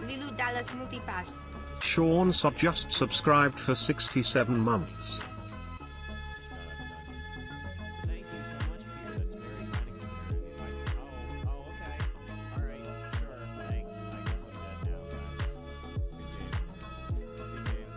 Lilu Dallas Multipass. Sean just subscribed for 67 months. Thank you so much, Peter. That's very kind of considerate of you. Oh, okay. All right, sure. Thanks. I guess I'm dead now, guys. Good game.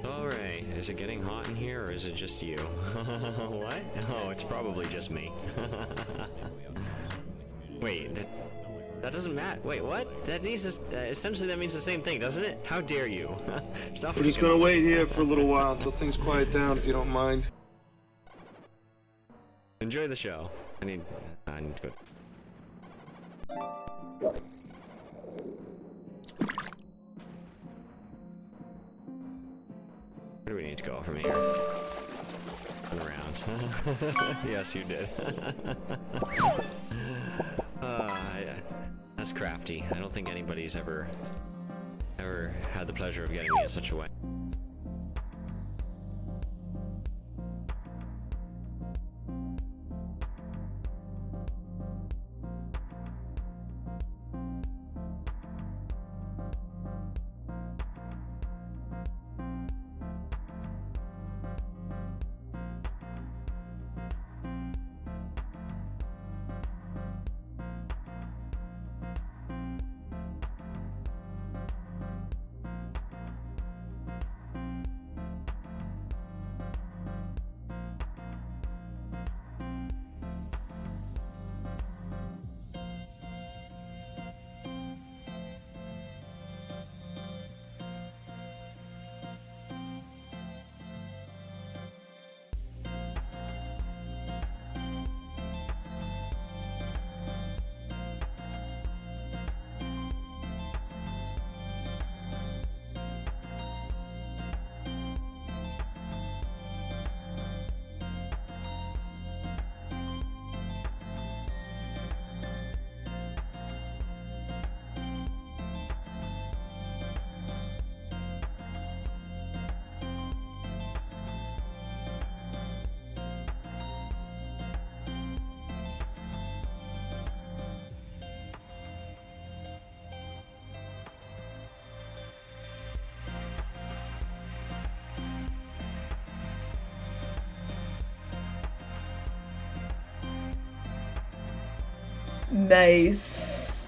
Alright, is it getting hot in here or is it just you? What? Oh, it's probably just me. Wait, that doesn't matter. Wait, what? That means essentially that means the same thing, doesn't it? How dare you? Stop. We're just gonna wait here for a little while until things quiet down, if you don't mind. Enjoy the show. I need to go. Where do we need to go from here? Turn around. Yes, you did. That's crafty. I don't think anybody's ever had the pleasure of getting me in such a way. Nice.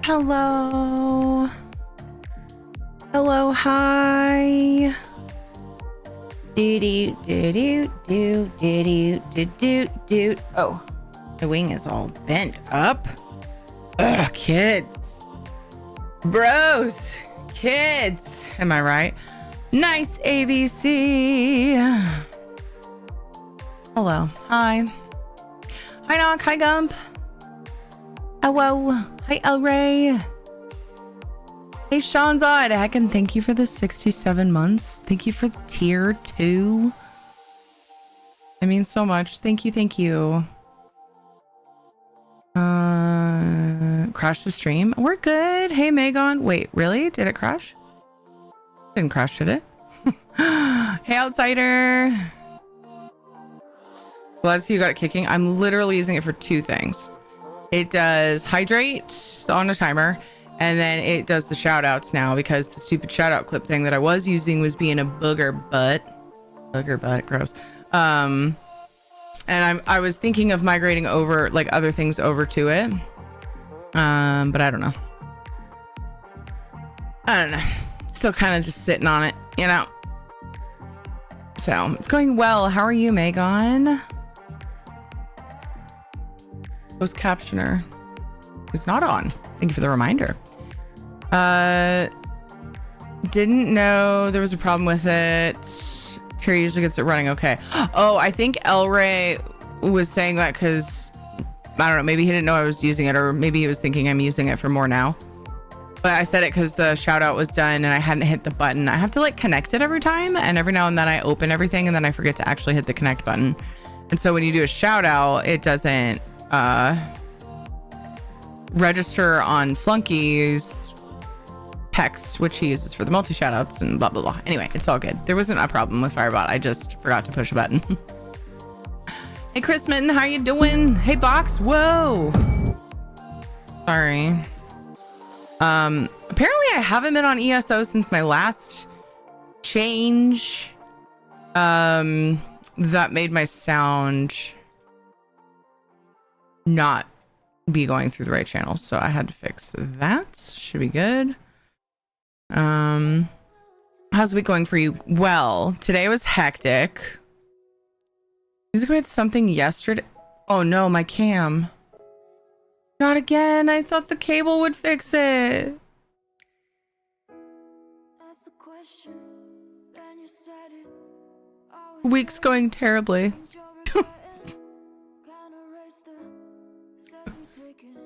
Hello. Hello, hi. Do. Oh, my wing is all bent up. Ugh, kids. Bros. Kids. Am I right? Nice ABC. Hello. Hi. Hi, Knock. Hi, Gump. Hello. Hi, El Ray. Hey, Sean's Odd. Heck, and thank you for the 67 months. Thank you for tier 2. I mean so much. Thank you. Thank you. Crash the stream. We're good. Hey, Megan. Wait, really? Did it crash? Didn't crash, did it? Hey, Outsider. Glad to see you got it kicking. I'm literally using it for 2 things. It does hydrate on a timer, and then it does the shout outs now because the stupid shout out clip thing that I was using was being a booger butt. Gross. And I was thinking of migrating over like other things over to it. But I don't know. Still kind of just sitting on it, you know. So it's going well. How are you, Megan? Closed captioner is not on. Thank you for the reminder. Didn't know there was a problem with it. Terry usually gets it running okay. Oh, I think El Ray was saying that because I don't know, maybe he didn't know I was using it, or maybe he was thinking I'm using it for more now. But I said it because the shout out was done and I hadn't hit the button. I have to like connect it every time, and every now and then I open everything and then I forget to actually hit the connect button. And so when you do a shout out, it doesn't register on Flunky's text, which he uses for the multi shout outs and blah blah blah. Anyway, it's all good. There wasn't a problem with Firebot. I just forgot to push a button. Hey Chris Mitten, how you doing? Hey Box. Whoa. Sorry. Apparently I haven't been on ESO since my last change. That made my sound not be going through the right channel, so I had to fix that. Should be good. How's the week going for you? Well, today was hectic. Music had something yesterday. Oh no, my cam. Not again. I thought the cable would fix it. Week's going terribly.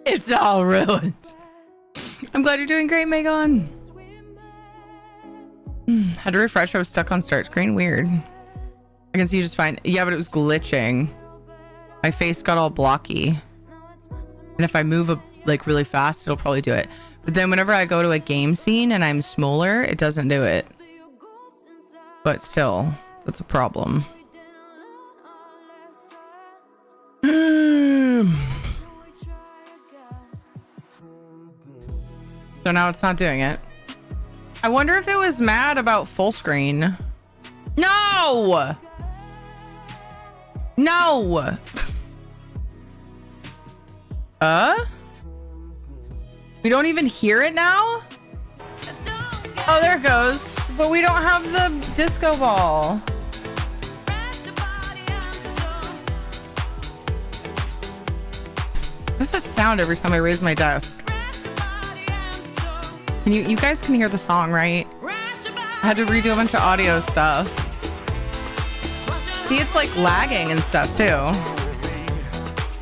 It's all ruined. I'm glad you're doing great, Megan. Had to refresh. I was stuck on start screen. Weird. I can see you just fine. Yeah, but it was glitching. My face got all blocky. And if I move like really fast, it'll probably do it. But then whenever I go to a game scene and I'm smaller, it doesn't do it. But still, that's a problem. So now it's not doing it. I wonder if it was mad about full screen. No! No! We don't even hear it now? Oh, there it goes. But we don't have the disco ball. What does that sound every time I raise my desk? You guys can hear the song, right? I had to redo a bunch of audio stuff. See, it's like lagging and stuff too.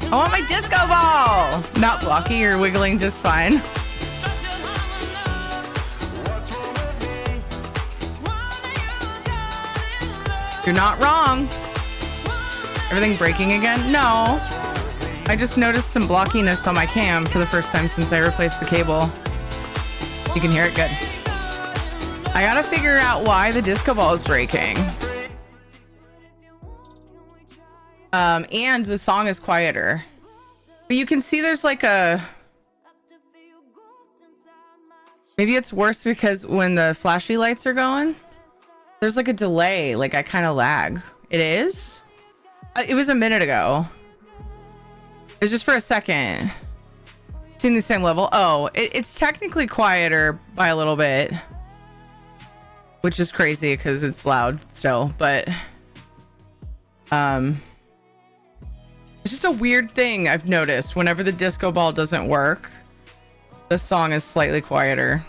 I want my disco ball! Not blocky, you're wiggling just fine. You're not wrong. Everything breaking again? No. I just noticed some blockiness on my cam for the first time since I replaced the cable. You can hear it good. I gotta figure out why the disco ball is breaking. And the song is quieter. But you can see there's like a... Maybe it's worse because when the flashy lights are going, there's like a delay. Like I kind of lag. It is? It was a minute ago. It was just for a second. It's in the same level. Oh, it's technically quieter by a little bit, which is crazy because it's loud still, but it's just a weird thing I've noticed. Whenever the disco ball doesn't work, the song is slightly quieter.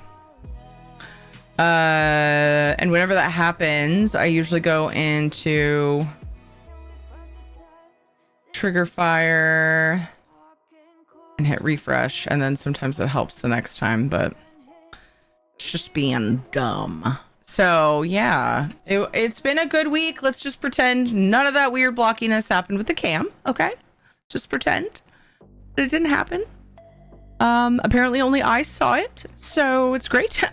And whenever that happens, I usually go into trigger fire and hit refresh, and then sometimes it helps the next time, but it's just being dumb. So yeah, it's been a good week. Let's just pretend none of that weird blockiness happened with the cam. Okay, just pretend that it didn't happen. Apparently only I saw it, so it's great.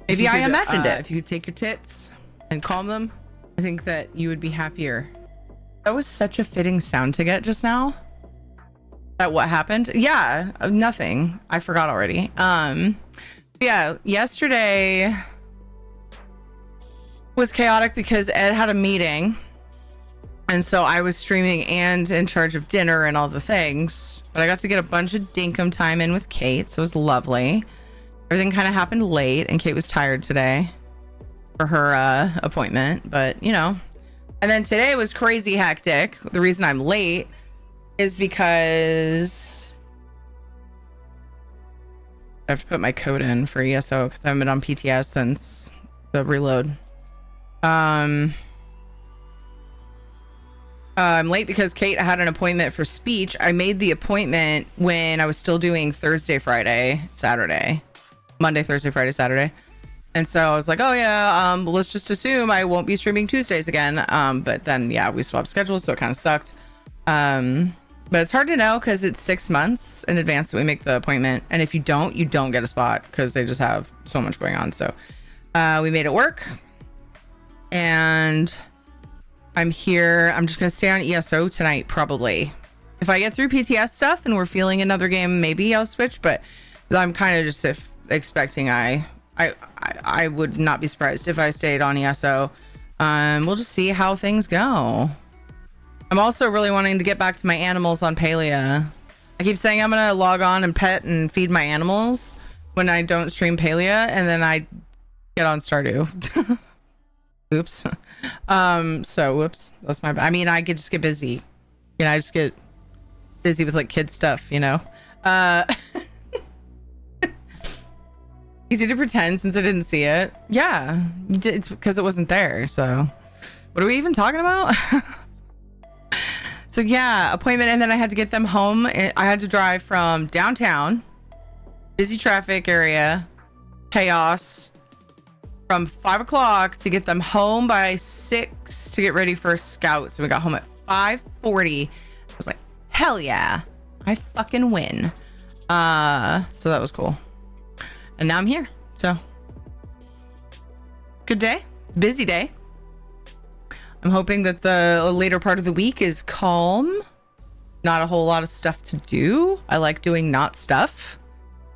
Maybe I imagined it. If you could take your tits and calm them, I think that you would be happier. That was such a fitting sound to get just now. That what happened? Yeah, nothing. I forgot already. Yeah, yesterday was chaotic because Ed had a meeting, and so I was streaming and in charge of dinner and all the things, but I got to get a bunch of dinkum time in with Kate, so it was lovely. Everything kind of happened late, and Kate was tired today for her appointment, but you know. And then today was crazy hectic. The reason I'm late is because I have to put my code in for ESO because I haven't been on PTS since the reload. I'm late because Kate had an appointment for speech. I made the appointment when I was still doing Thursday, Friday, Saturday. Monday, Thursday, Friday, Saturday. And so I was like, oh yeah, let's just assume I won't be streaming Tuesdays again. But then yeah, we swapped schedules, so it kind of sucked. But it's hard to know because it's 6 months in advance that we make the appointment. And if you don't get a spot because they just have so much going on. So we made it work. And I'm here. I'm just going to stay on ESO tonight, probably. If I get through PTS stuff and we're feeling another game, maybe I'll switch. But I'm kind of just expecting I would not be surprised if I stayed on ESO. We'll just see how things go. I'm also really wanting to get back to my animals on Palia. I keep saying I'm gonna log on and pet and feed my animals when I don't stream Palia, and then I get on Stardew. Oops. So whoops, that's my bad. I mean, I could just get busy. You know, I just get busy with like kid stuff, you know. Easy to pretend since I didn't see it. Yeah, you did. It's because it wasn't there. So what are we even talking about? So yeah, appointment, and then I had to get them home. I had to drive from downtown, busy traffic area, chaos, from 5 o'clock to get them home by 6 to get ready for Scouts. So we got home at 5:40. I was like, hell yeah, I fucking win. So that was cool. And now I'm here. So good day, busy day. I'm hoping that the later part of the week is calm. Not a whole lot of stuff to do. I like doing not stuff.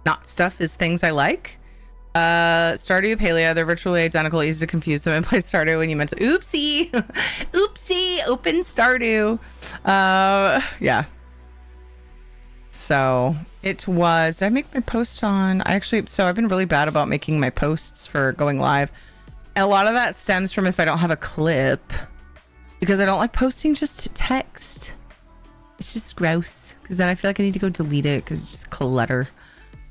Not stuff is things I like. Stardew, Palia, they're virtually identical. Easy to confuse them and play Stardew when you meant to. Oopsie. Oopsie. Open Stardew. Yeah. So it was. Did I make my post on? So I've been really bad about making my posts for going live. And a lot of that stems from if I don't have a clip. Because I don't like posting just text. It's just gross. Because then I feel like I need to go delete it because it's just clutter.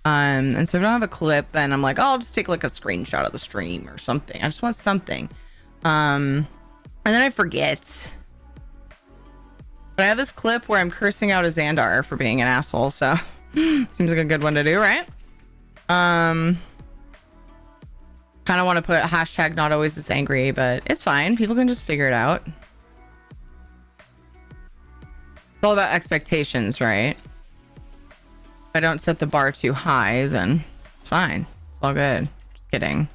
And so if I don't have a clip, then I'm like, oh, I'll just take like a screenshot of the stream or something. I just want something. And then I forget. But I have this clip where I'm cursing out a Xandar for being an asshole. So seems like a good one to do, right? Kind of want to put hashtag not always this angry, but it's fine. People can just figure it out. It's all about expectations, right? If I don't set the bar too high, then it's fine. It's all good. Just kidding.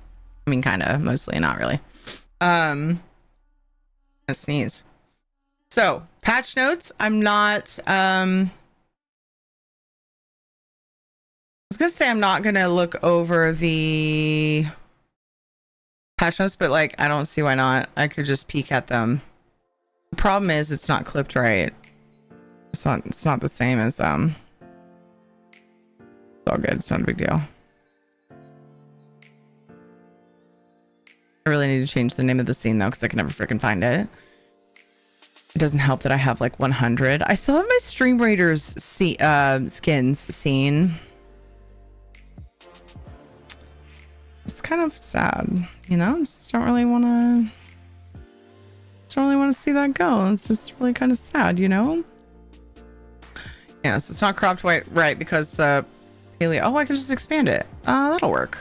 I mean, kind of, mostly, not really. A sneeze. So, patch notes. I'm not, I was going to say I'm not going to look over the patch notes, but like, I don't see why not. I could just peek at them. The problem is it's not clipped right. It's not the same as, all good. It's not a big deal. I really need to change the name of the scene though, because I can never freaking find it. It doesn't help that I have like 100. I still have my Stream Raiders skins seen. It's kind of sad, you know. Just don't really want to see that go. It's just really kind of sad, you know. Yes, it's not cropped right because the paleo. Oh, I can just expand it. That'll work.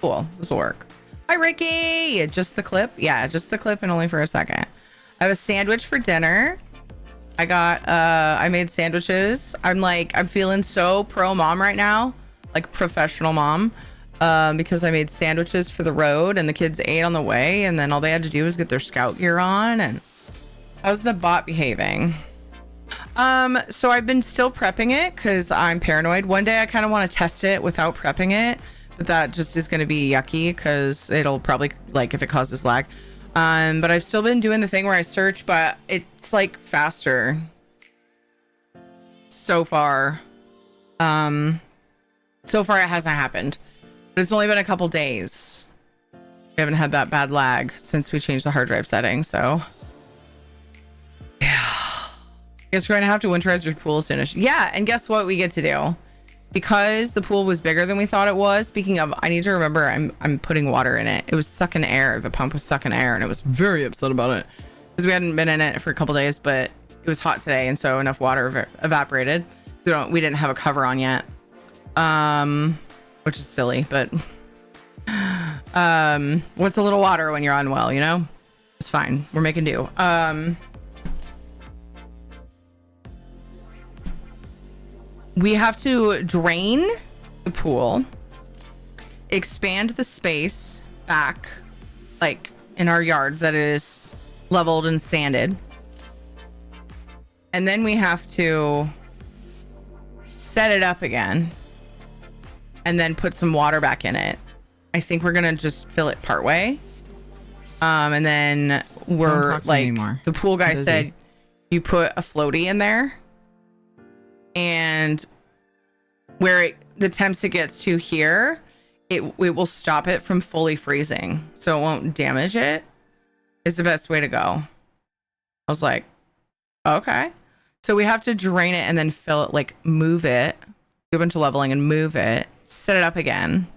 Cool. This will work. Hi, Ricky. Just the clip. Yeah, just the clip and only for a second. I have a sandwich for dinner. I made sandwiches. I'm feeling so pro mom right now, like professional mom, because I made sandwiches for the road and the kids ate on the way, and then all they had to do was get their scout gear on. And how's the bot behaving? So I've been still prepping it because I'm paranoid. One day I kind of want to test it without prepping it, but that just is going to be yucky because it'll probably, like, if it causes lag. But I've still been doing the thing where I search, but it's like faster so far. So far it hasn't happened, but it's only been a couple days. We haven't had that bad lag since we changed the hard drive setting. So yeah, I guess we're going to have to winterize your pool soon. Yeah. And guess what we get to do? Because the pool was bigger than we thought it was. Speaking of, I need to remember I'm putting water in it. It was sucking air. The pump was sucking air, and I was very upset about it because we hadn't been in it for a couple days, but it was hot today, and so enough water evaporated. So we didn't have a cover on yet, which is silly. But what's a little water when you're unwell? You know, it's fine. We're making do. We have to drain the pool, expand the space back, like in our yard that is leveled and sanded. And then we have to set it up again and then put some water back in it. I think we're going to just fill it part way. And then we're like, the pool guy said, you put a floaty in there. And where the temps it gets to here, it will stop it from fully freezing, so it won't damage it. Is the best way to go. I was like, okay. So we have to drain it and then fill it, like move it, do a bunch of leveling and move it, set it up again.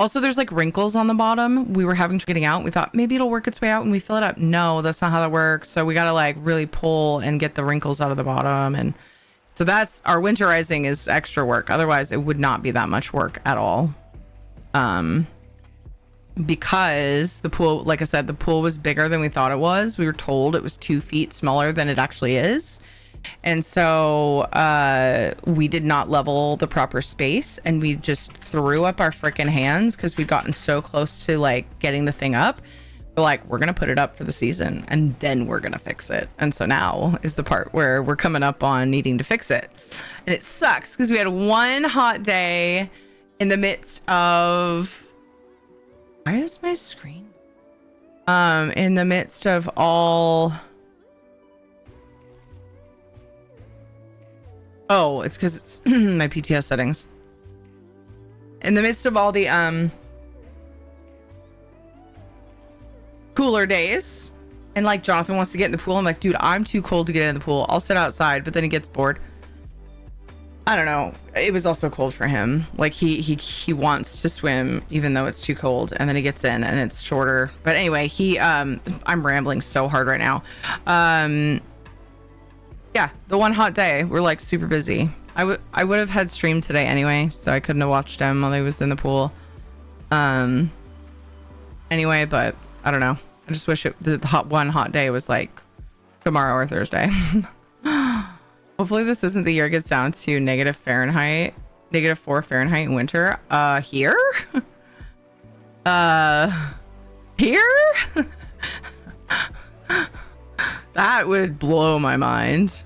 Also, there's like wrinkles on the bottom. We were having trouble getting out. We thought maybe it'll work its way out when we fill it up. No, that's not how that works. So we got to like really pull and get the wrinkles out of the bottom. And so that's our winterizing is extra work. Otherwise, it would not be that much work at all. Because the pool, like I said, the pool was bigger than we thought it was. We were told it was 2 feet smaller than it actually is. And so we did not level the proper space, and we just threw up our freaking hands because we'd gotten so close to like getting the thing up. We're like, we're gonna put it up for the season and then we're gonna fix it. And so now is the part where we're coming up on needing to fix it. And it sucks because we had one hot day in the midst of, why is my screen in the midst of all, oh, it's because it's my PTS settings. In the midst of all the cooler days, and like Jonathan wants to get in the pool, I'm like, dude, I'm too cold to get in the pool. I'll sit outside, but then he gets bored. I don't know. It was also cold for him. Like he wants to swim even though it's too cold, and then he gets in and it's shorter. But anyway, I'm rambling so hard right now. Yeah, the one hot day, we're like super busy. I would have had stream today anyway, so I couldn't have watched him while he was in the pool. Anyway, but I don't know. I just wish the hot day was like tomorrow or Thursday. Hopefully this isn't the year it gets down to -4 Fahrenheit in winter. Here? Here? That would blow my mind.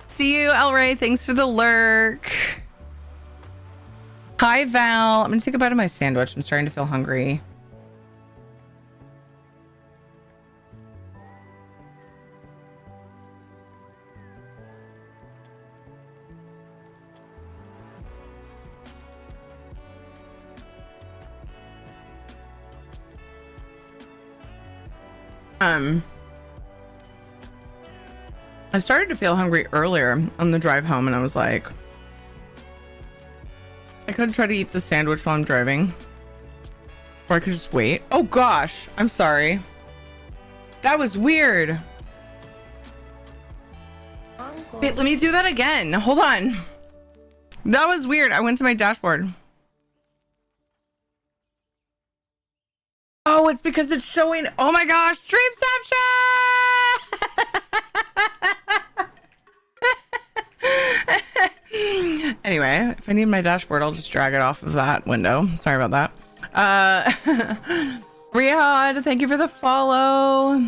See you, El Ray. Thanks for the lurk. Hi, Val. I'm gonna take a bite of my sandwich. I'm starting to feel hungry. I started to feel hungry earlier on the drive home, and I was like, I could try to eat the sandwich while I'm driving, or I could just wait. Oh gosh, I'm sorry. That was weird. Wait, let me do that again. Hold on. That was weird. I went to my dashboard. Oh, it's because it's showing. Oh my gosh, Streamception! Anyway, if I need my dashboard, I'll just drag it off of that window. Sorry about that. Riyadh, thank you for the follow.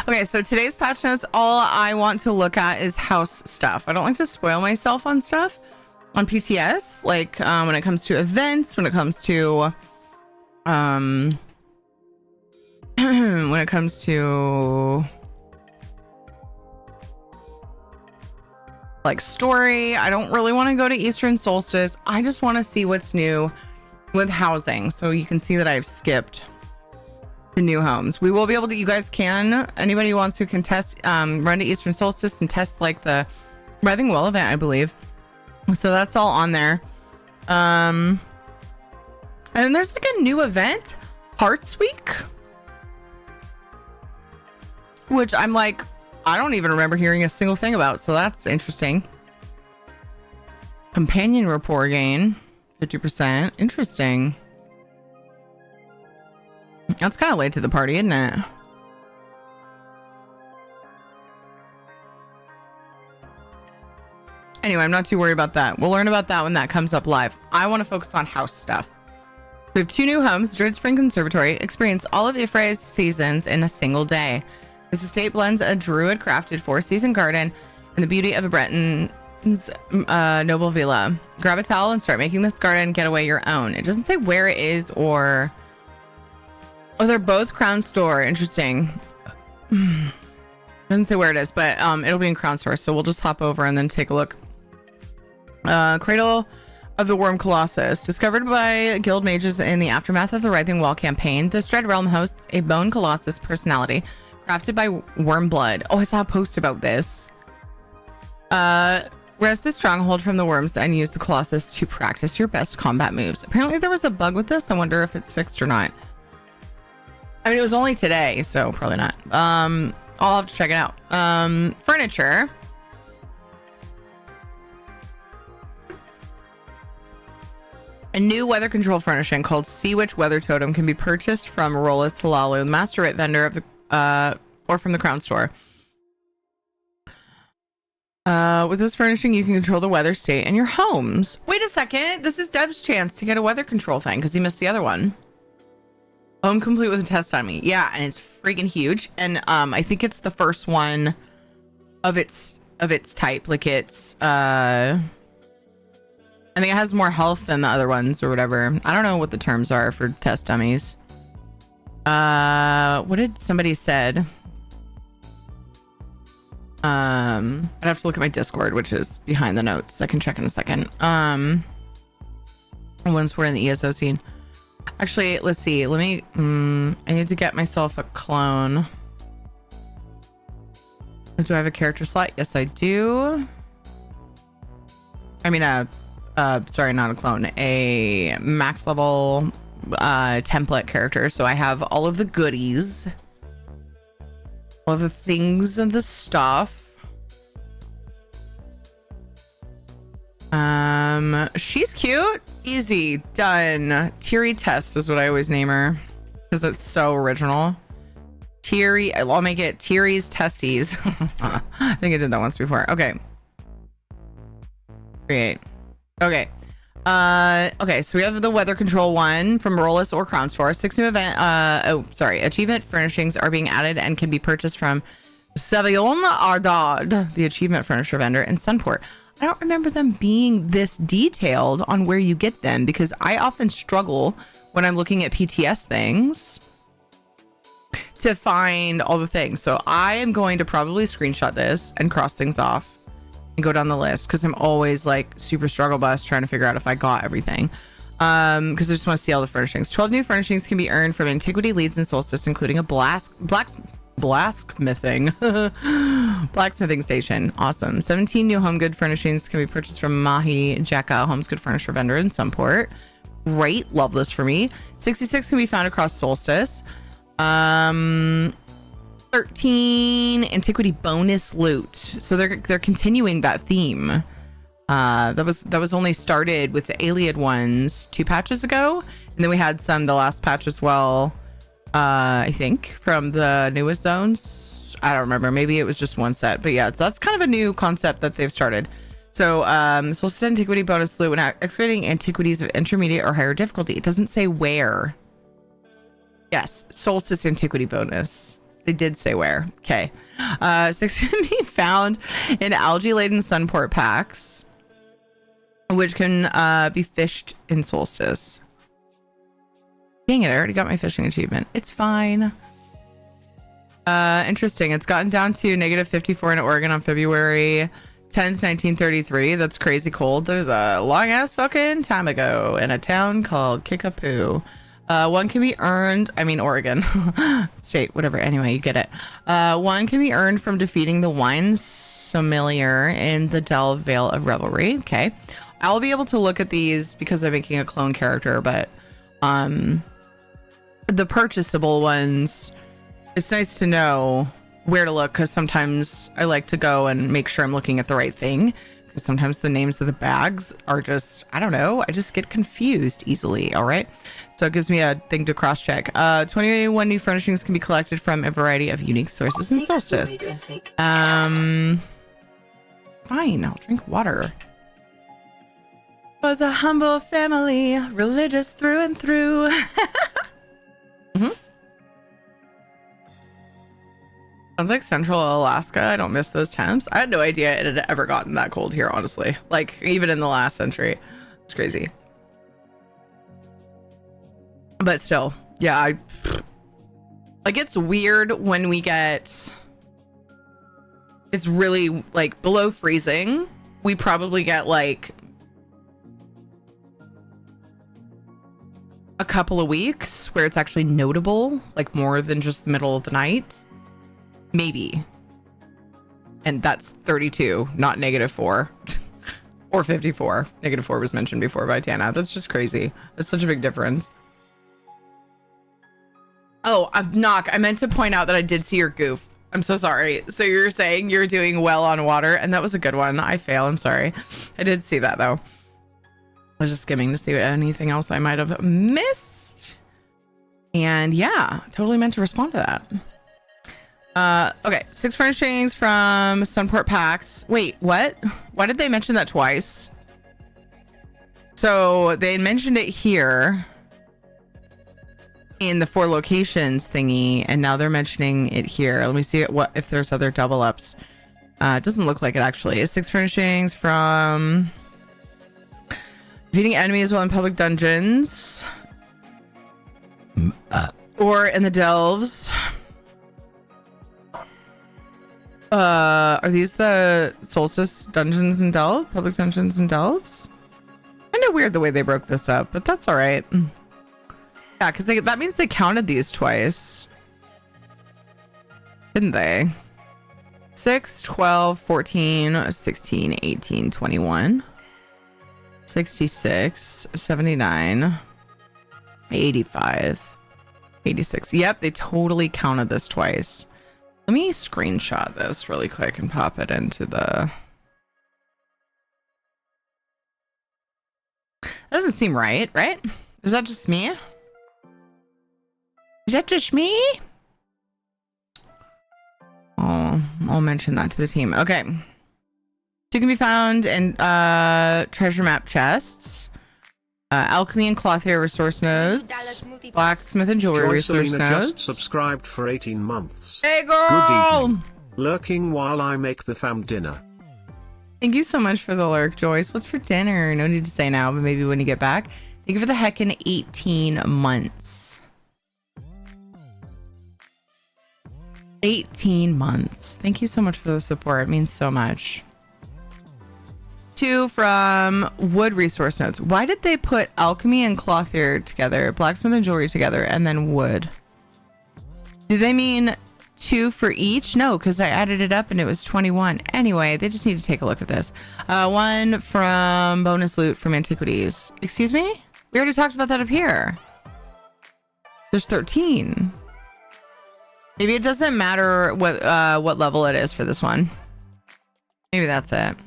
Okay, so today's patch notes, all I want to look at is house stuff. I don't like to spoil myself on stuff on PTS, like when it comes to events, when it comes to when it comes to like story. I don't really want to go to Eastern Solstice. I just want to see what's new with housing. So you can see that I've skipped the new homes. We will be able to, you guys can, anybody who wants to contest, run to Eastern Solstice and test like the Writhing Well event, I believe. So that's all on there. And then there's like a new event, Hearts Week, which I'm like, I don't even remember hearing a single thing about. So that's interesting. Companion rapport gain, 50%. Interesting. That's kind of late to the party, isn't it? Anyway, I'm not too worried about that. We'll learn about that when that comes up live. I want to focus on house stuff. We have 2 new homes, Druid Spring Conservatory. Experience all of Ifre's seasons in a single day. This estate blends a Druid crafted 4-season garden and the beauty of a Breton's noble villa. Grab a towel and start making this garden getaway your own. It doesn't say where it is or... Oh, they're both Crown Store. Interesting. Doesn't say where it is, but it'll be in Crown Store. So we'll just hop over and then take a look. Cradle of the Worm Colossus. Discovered by guild mages in the aftermath of the Writhing Wall campaign, this dread realm hosts a bone colossus personality crafted by worm blood. Oh, I saw a post about this. Wrest the stronghold from the worms and use the colossus to practice your best combat moves. Apparently there was a bug with this. I wonder if it's fixed or not. I mean, it was only today, so probably not. I'll have to check it out. Furniture. A new weather control furnishing called Sea Witch Weather Totem can be purchased from Rolas Halalu, the master rate vendor of the or from the Crown Store. With this furnishing, you can control the weather state in your homes. Wait a second. This is Dev's chance to get a weather control thing because he missed the other one. Home complete with a test on me. Yeah, and it's freaking huge. And I think it's the first one of its type. Like it's I think it has more health than the other ones or whatever. I don't know what the terms are for test dummies. What did somebody said? I'd have to look at my Discord, which is behind the notes. I can check in a second. Once we're in the ESO scene. Actually, let's see. Let me. I need to get myself a clone. Do I have a character slot? Yes, I do. I mean, sorry, not a clone. A max level template character. So I have all of the goodies, all of the things and the stuff. She's cute. Easy. Done. Teary Test is what I always name her because it's so original. Teary. I'll make it Teary's Testes. I think I did that once before. Okay. Create. Okay. Okay, so we have the weather control one from Rolas or Crown Store. 6 new achievement furnishings are being added and can be purchased from Savion Ardard, the achievement furniture vendor in Sunport. I don't remember them being this detailed on where you get them because I often struggle when I'm looking at PTS things to find all the things. So I am going to probably screenshot this and cross things off and go down the list because I'm always like super struggle bus trying to figure out if I got everything. Because I just want to see all the furnishings. 12 new furnishings can be earned from antiquity leads in Solstice, including a blacksmithing station. Awesome. 17 new home good furnishings can be purchased from Mahi Jekka, Home's Good Furniture Vendor in Sunport. Great. Love this for me. 66 can be found across Solstice. 13 antiquity bonus loot. So they're continuing that theme. That was only started with the Aliad ones 2 patches ago, and then we had some the last patch as well. I think from the newest zones. I don't remember. Maybe it was just one set, but yeah, so that's kind of a new concept that they've started. So, Solstice Antiquity bonus loot when excavating antiquities of intermediate or higher difficulty. It doesn't say where. Yes, Solstice Antiquity bonus. They did say where. Okay. 6 can be found in algae-laden Sunport packs, which can be fished in Solstice. Dang it, I already got my fishing achievement. It's fine. Interesting. It's gotten down to -54 in Oregon on February 10th, 1933. That's crazy cold. There's a long ass fucking time ago in a town called Kickapoo. 1 can be earned, I mean Oregon state, whatever, anyway, you get it. 1 can be earned from defeating the wine sommelier in the Delve Vale of Revelry. Okay, I'll be able to look at these because I'm making a clone character, but the purchasable ones, it's nice to know where to look, because sometimes I like to go and make sure I'm looking at the right thing, because sometimes the names of the bags are just, I don't know, I just get confused easily. All right, so it gives me a thing to cross check. 21 new furnishings can be collected from a variety of unique sources in Solstice. Fine, I'll drink water. Was a humble family, religious through and through. Sounds like Central Alaska. I don't miss those temps. I had no idea it had ever gotten that cold here, honestly. Like, even in the last century. It's crazy. But still, yeah, like, it's weird when we get, it's really, like, below freezing. We probably get, like, a couple of weeks where it's actually notable, like, more than just the middle of the night. Maybe. And that's 32, not -4. Or 54. -4 was mentioned before by Tana. That's just crazy. That's such a big difference. Oh, Knock, I meant to point out that I did see your goof. I'm so sorry. So you're saying you're doing well on water, and that was a good one. I fail. I'm sorry. I did see that, though. I was just skimming to see anything else I might have missed. And yeah, totally meant to respond to that. Okay, 6 furnishings from Sunport packs. Wait, what? Why did they mention that twice? So they mentioned it here in the 4 locations thingy, and now they're mentioning it here. Let me see what if there's other double ups. It doesn't look like it actually. It's 6 furnishings from defeating enemies while in public dungeons or in the delves. Are these the Solstice dungeons and delve? Public dungeons and delves? Kind of weird the way they broke this up, but that's all right. Yeah, because that means they counted these twice. Didn't they? 6, 12, 14, 16, 18, 21, 66, 79, 85, 86. Yep, they totally counted this twice. Let me screenshot this really quick and pop it into the... That doesn't seem right, right? Is that just me? Is that just me? Oh, I'll mention that to the team. Okay. 2 can be found in treasure map chests. Alchemy and clothier resource nodes. Blacksmith and jewelry resource Joycelina nodes. just subscribed for 18 months. Hey girl! Good evening. Lurking while I make the fam dinner. Thank you so much for the lurk, Joyce. What's for dinner? No need to say now, but maybe when you get back. Thank you for the heckin' 18 months. 18 months. Thank you so much for the support. It means so much. 2 from wood resource notes. Why did they put alchemy and clothier together, blacksmith and jewelry together, and then wood? Do they mean 2 for each? No, because I added it up and it was 21. Anyway, they just need to take a look at this. 1 from bonus loot from antiquities. Excuse me? We already talked about that up here. There's 13. Maybe it doesn't matter what level it is for this one. Maybe that's it.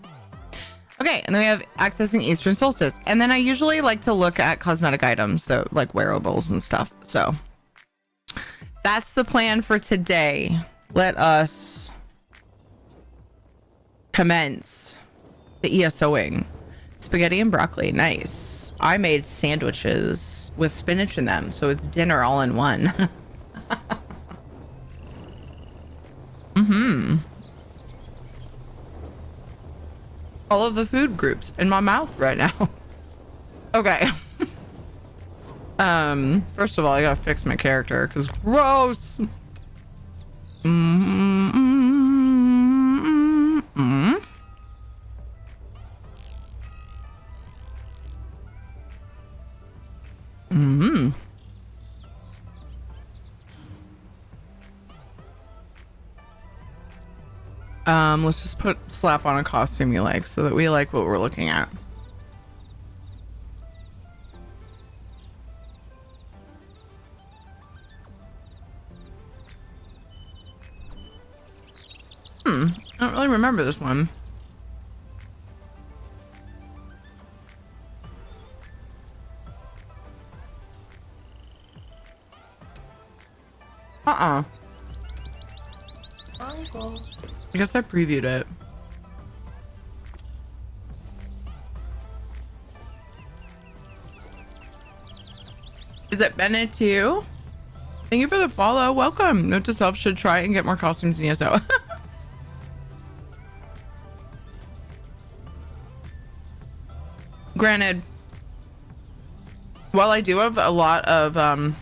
Okay, and then we have accessing Eastern Solstice. And then I usually like to look at cosmetic items, though, like wearables and stuff. So that's the plan for today. Let us commence the ESOing. Spaghetti and broccoli, nice. I made sandwiches with spinach in them, so it's dinner all in one. All of the food groups in my mouth right now. Okay. First of all, I gotta fix my character because gross. Let's just slap on a costume you like so that we like what we're looking at. I don't really remember this one. I guess I previewed it. Is it Bennett too? Thank you for the follow. Welcome. Note to self, should try and get more costumes in ESO. Granted, while I do have a lot of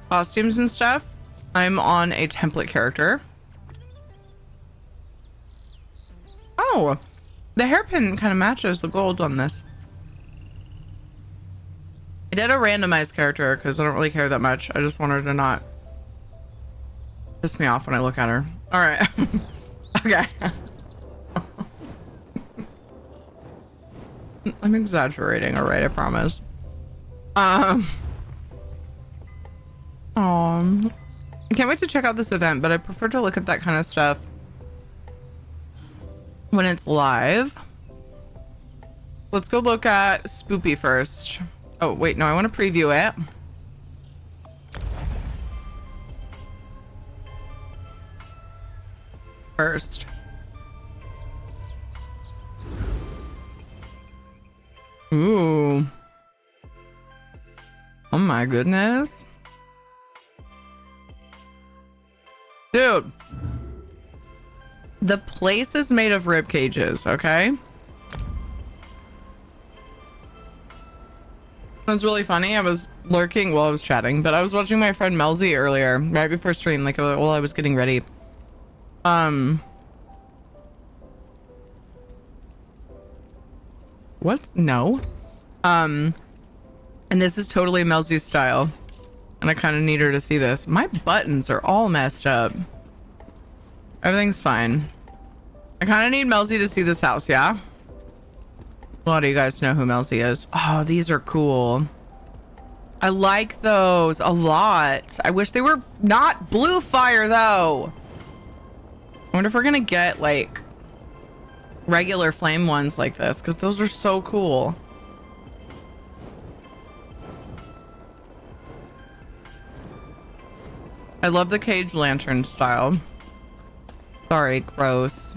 costumes and stuff, I'm on a template character. Oh, the hairpin kind of matches the gold on this. I did a randomized character because I don't really care that much. I just want her to not piss me off when I look at her. All right. Okay. I'm exaggerating, all right, I promise. I can't wait to check out this event, but I prefer to look at that kind of stuff when it's live. Let's go look at Spoopy first. Oh, wait, no, I want to preview it. First. Ooh. Oh my goodness. Dude. The place is made of rib cages, okay? It's really funny. I was lurking while I was chatting, but I was watching my friend Melzy earlier, right before stream, like while I was getting ready. What? No. And this is totally Melzy's style. And I kind of need her to see this. My buttons are all messed up. Everything's fine. I kind of need Melzy to see this house, yeah? A lot of you guys know who Melzy is. Oh, these are cool. I like those a lot. I wish they were not blue fire, though. I wonder if we're gonna get, like, regular flame ones like this, because those are so cool. I love the cage lantern style. Sorry, gross.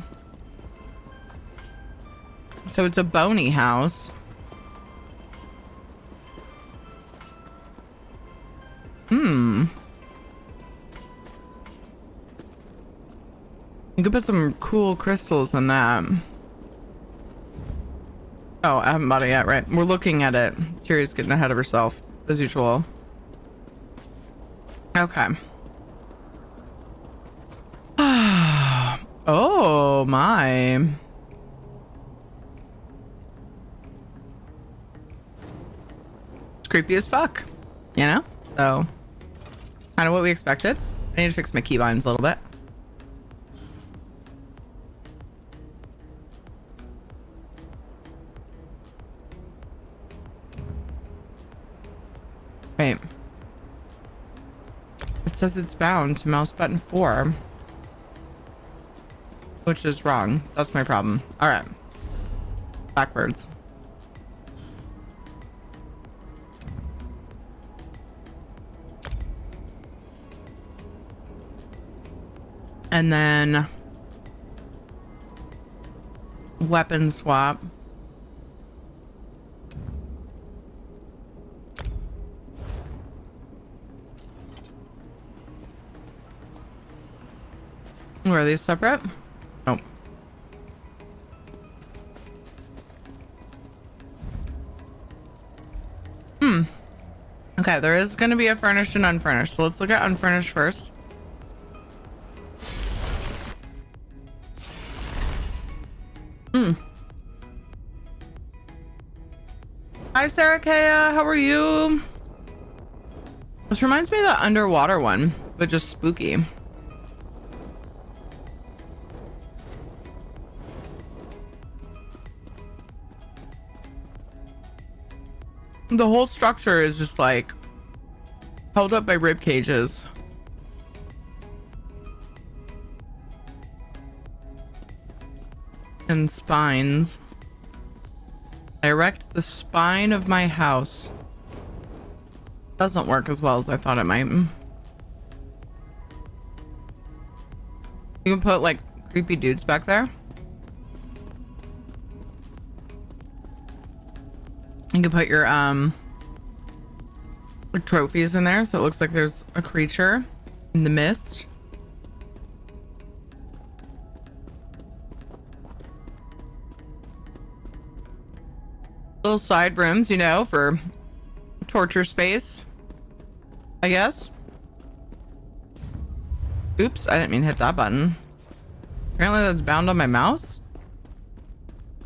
So it's a bony house. You could put some cool crystals in that. Oh, I haven't bought it yet, right? We're looking at it. Kiri's getting ahead of herself, as usual. Okay. Oh my. creepy as fuck, you know? So, kind of what we expected. I need to fix my keybinds a little bit. Wait. It says it's bound to mouse button 4. Which is wrong. That's my problem. Alright. Backwards. And then weapon swap. Where are these separate? Oh. Okay, there is going to be a furnished and unfurnished. So let's look at unfurnished first. Hi, Sarah Kea. How are you? This reminds me of the underwater one, but just spooky. The whole structure is just like held up by rib cages. And spines. I erect the spine of my house. Doesn't work as well as I thought it might. You can put like creepy dudes back there. You can put your trophies in there so it looks like there's a creature in the mist. Little side rooms, you know, for torture space, I guess. Oops, I didn't mean to hit that button. Apparently that's bound on my mouse.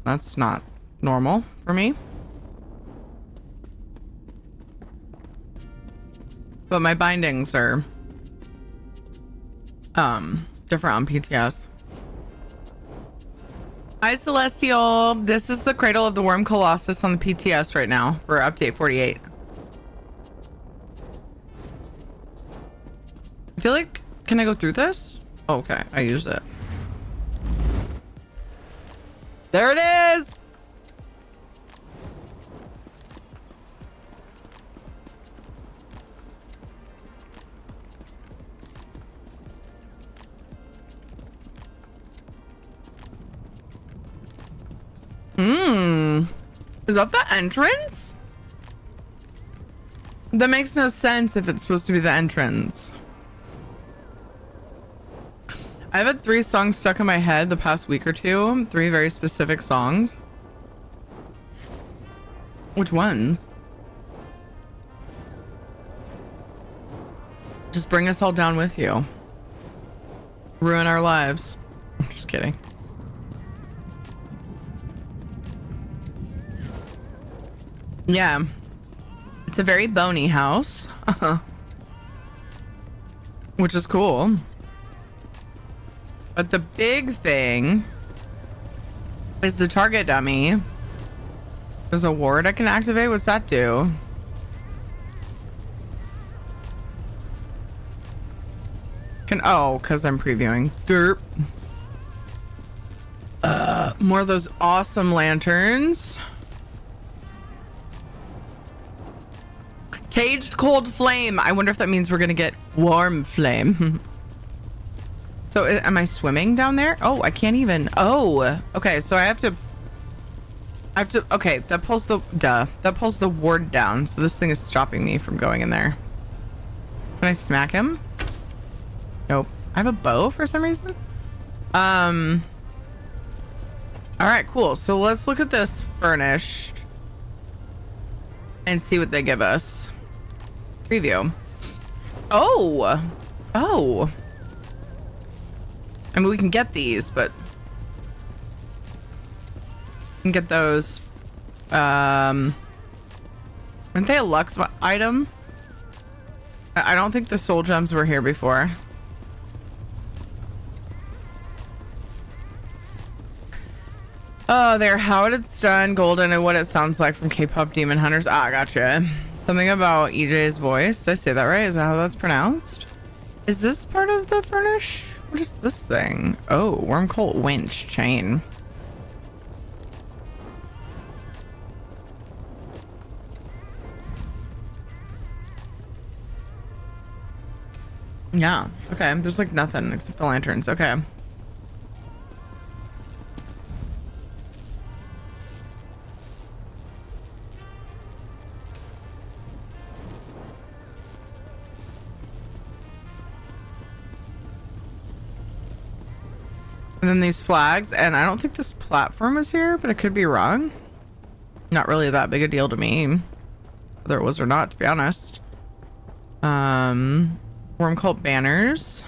That's not normal for me. But my bindings are different on PTS. Hi Celestial. This is the Cradle of the Worm Colossus on the PTS right now for update 48. I feel like, can I go through this? Oh, okay, I used it. There it is. Is that the entrance? That makes no sense if it's supposed to be the entrance. I've had 3 songs stuck in my head the past week or two. 3 very specific songs. Which ones? Just bring us all down with you. Ruin our lives. I'm just kidding. Yeah, it's a very bony house, which is cool. But the big thing is the target dummy. There's a ward I can activate. What's that do? Oh, because I'm previewing. Derp. More of those awesome lanterns. Caged cold flame. I wonder if that means we're gonna get warm flame. So am I swimming down there? Oh, I can't even. Oh, okay. So I have to. Okay, that pulls the ward down. So this thing is stopping me from going in there. Can I smack him? Nope. I have a bow for some reason. All right, cool. So let's look at this furnished and see what they give us. Preview. Oh. I mean, we can get these, but we can get those. Where Aren't they a Lux item? I don't think the soul gems were here before. Oh, they're how it's done, golden, and what it sounds like from K-pop Demon Hunters. Ah, gotcha. Something about EJ's voice. Did I say that right? Is that how that's pronounced? Is this part of the furnish? What is this thing? Oh, worm colt winch chain. Yeah. Okay. There's like nothing except the lanterns. Okay. And then these flags, and I don't think this platform is here, but it could be wrong. Not really that big a deal to me, whether it was or not, to be honest. Worm cult banners.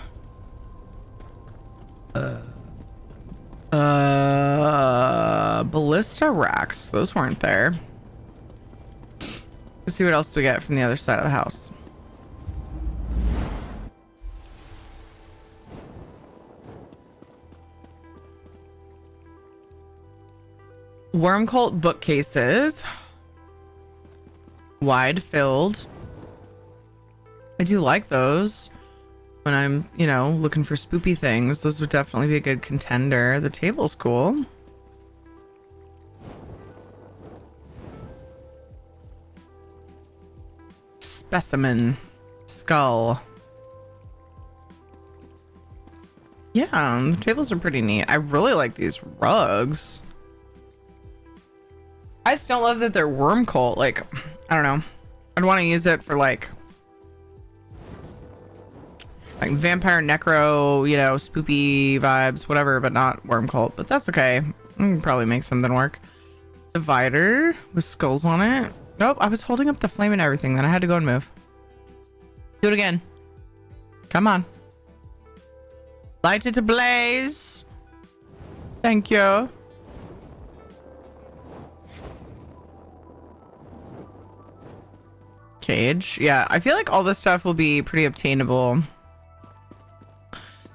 Ballista racks. Those weren't there. Let's see what else we get from the other side of the house. Worm cult bookcases. Wide filled. I do like those when I'm, you know, looking for spoopy things. Those would definitely be a good contender. The table's cool. Specimen. Skull. Yeah, the tables are pretty neat. I really like these rugs. I just don't love that they're worm cult. Like, I don't know. I'd want to use it for like vampire necro, you know, spoopy vibes, whatever, but not worm cult. But that's okay. I can probably make something work. Divider with skulls on it. Nope, I was holding up the flame and everything. Then I had to go and move. Do it again. Come on. Light it ablaze. Thank you. Cage. Yeah, I feel like all this stuff will be pretty obtainable.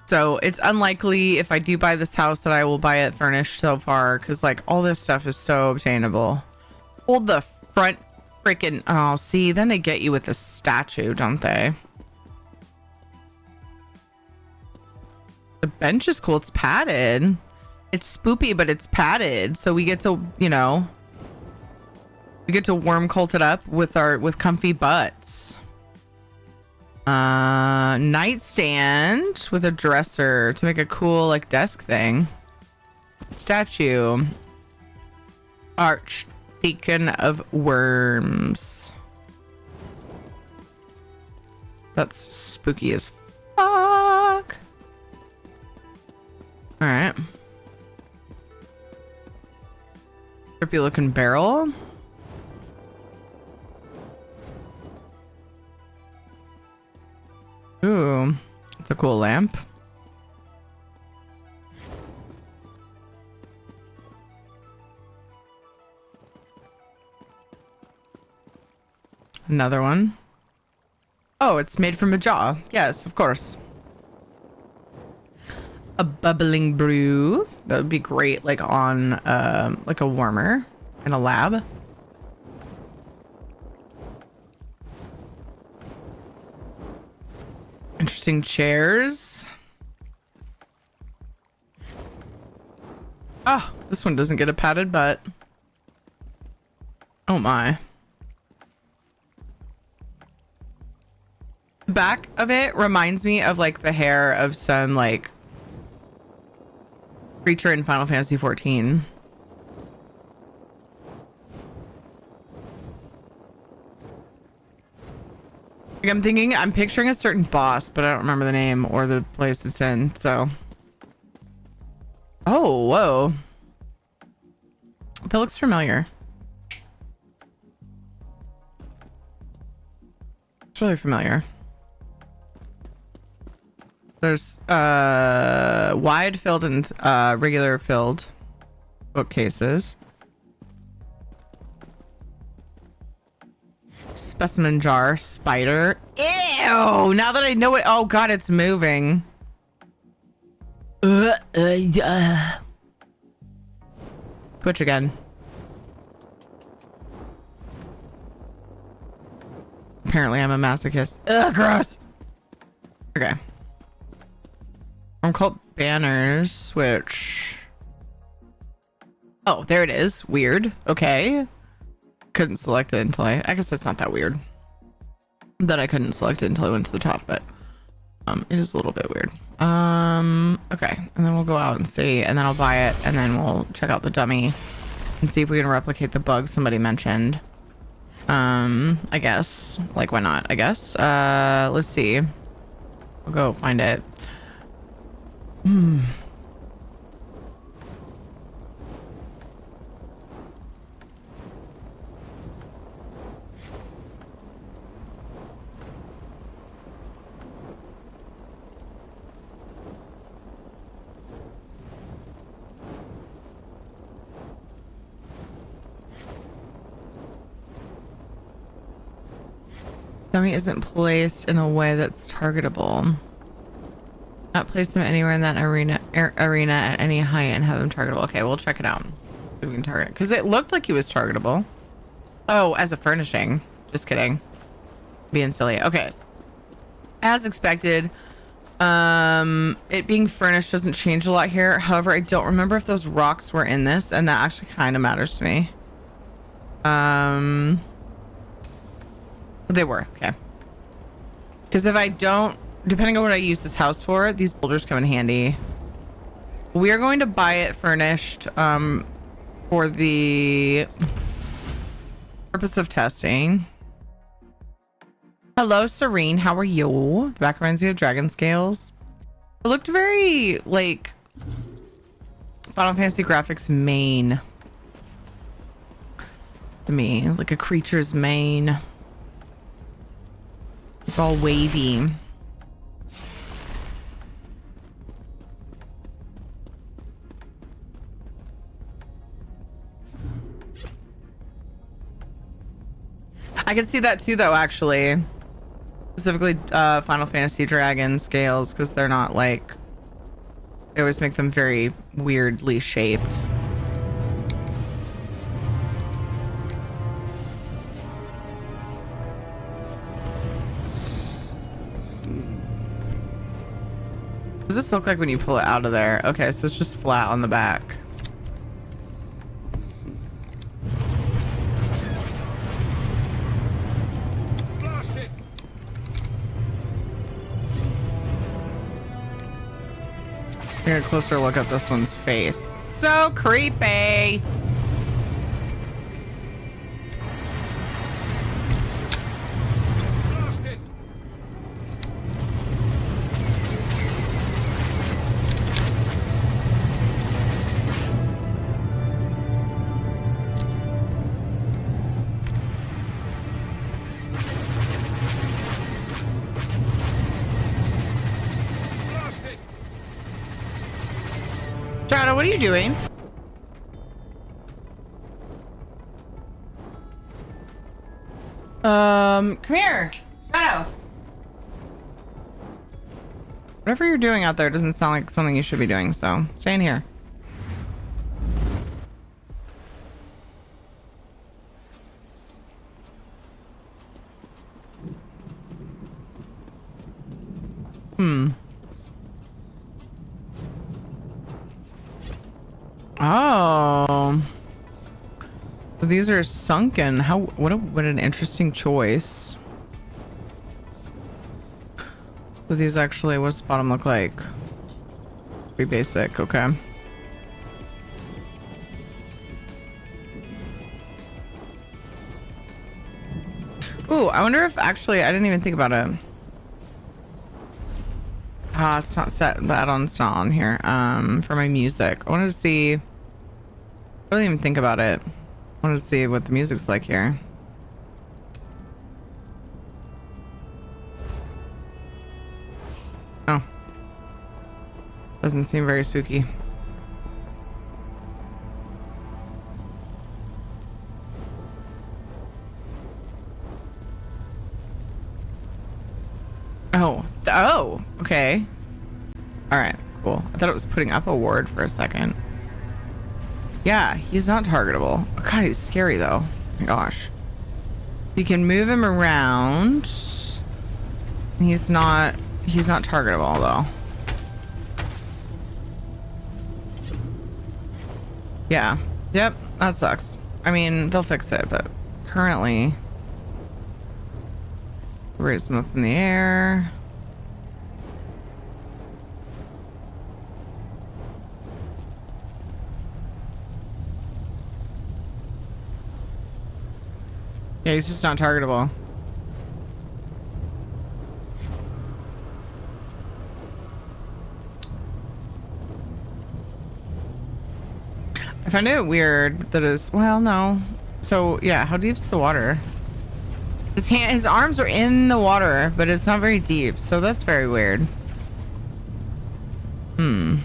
So it's unlikely if I do buy this house that I will buy it furnished so far, because like all this stuff is so obtainable. Hold the front freaking, oh, see, then they get you with the statue, don't they? The bench is cool. It's padded. It's spoopy, but it's padded, so we get to, you know, we get to worm cult it up with comfy butts. Nightstand with a dresser to make a cool like desk thing. Statue. Archdeacon of Worms. That's spooky as fuck. All right. Trippy looking barrel. Ooh, it's a cool lamp. Another one. Oh, it's made from a jaw. Yes, of course. A bubbling brew. That would be great, like on like a warmer in a lab. Interesting chairs. Oh, this one doesn't get a padded butt. Oh my. The back of it reminds me of like the hair of some like creature in Final Fantasy 14. I'm picturing a certain boss, but I don't remember the name or the place it's in, so. Oh, whoa. That looks familiar. It's really familiar. There's wide filled and regular filled bookcases. specimen jar, spider. Ew! Now that I know it, oh god, it's moving. Twitch again. Apparently I'm a masochist. Ugh, gross. Okay. Called banners, which... Oh, there it is. Weird. Okay. Couldn't select it until I guess that's not that weird. That I couldn't select it until I went to the top, but it is a little bit weird. Okay. And then we'll go out and see, and then I'll buy it, and then we'll check out the dummy and see if we can replicate the bug somebody mentioned. I guess. Like, why not? I guess. Let's see. We'll go find it. Dummy isn't placed in a way that's targetable. Not place them anywhere in that arena at any height and have them targetable. Okay, we'll check it out. See if we can target it. Because it looked like he was targetable. Oh, as a furnishing. Just kidding. Being silly. Okay. As expected, it being furnished doesn't change a lot here. However, I don't remember if those rocks were in this, and that actually kind of matters to me. They were. Okay. Because if I don't, depending on what I use this house for, these boulders come in handy. We are going to buy it furnished for the purpose of testing. Hello, Serene. How are you? The back reminds me of dragon scales. It looked very like Final Fantasy graphics mane to me, like a creature's mane. It's all wavy. I can see that too, though, actually. Specifically, Final Fantasy dragon scales, because they're not like... They always make them very weirdly shaped. What does this look like when you pull it out of there? Okay, so it's just flat on the back. Get a closer look at this one's face. So creepy. Shadow, what are you doing? Come here, Shadow. Whatever you're doing out there doesn't sound like something you should be doing, so stay in here. Oh, these are sunken. What an interesting choice. So these actually, what's the bottom look like? Pretty basic. Okay. Ooh, I wonder if actually I didn't even think about it. Ah, it's not set. The add-on's not on here. For my music, I wanted to see. I didn't even think about it. I wanted to see what the music's like here. Oh. Doesn't seem very spooky. Oh, okay. All right, cool. I thought it was putting up a ward for a second. Yeah, he's not targetable. Oh, God, he's scary though. Oh my gosh. You can move him around. He's not targetable though. Yeah. Yep, that sucks. I mean, they'll fix it, but currently raise him up in the air. Yeah, he's just not targetable. I find it weird that well, no. So yeah, how deep's the water? His arms are in the water, but it's not very deep, so that's very weird. It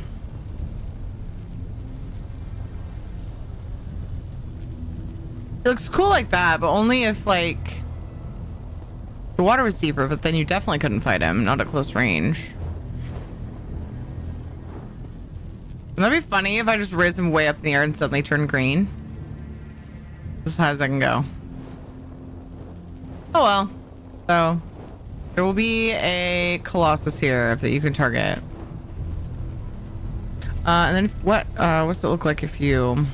looks cool like that, but only if like the water was deeper, but then you definitely couldn't fight him, not at close range. Wouldn't that be funny if I just raised him way up in the air and suddenly turned green? As high as I can go. Oh well. So there will be a Colossus here that you can target. And then what's it look like if you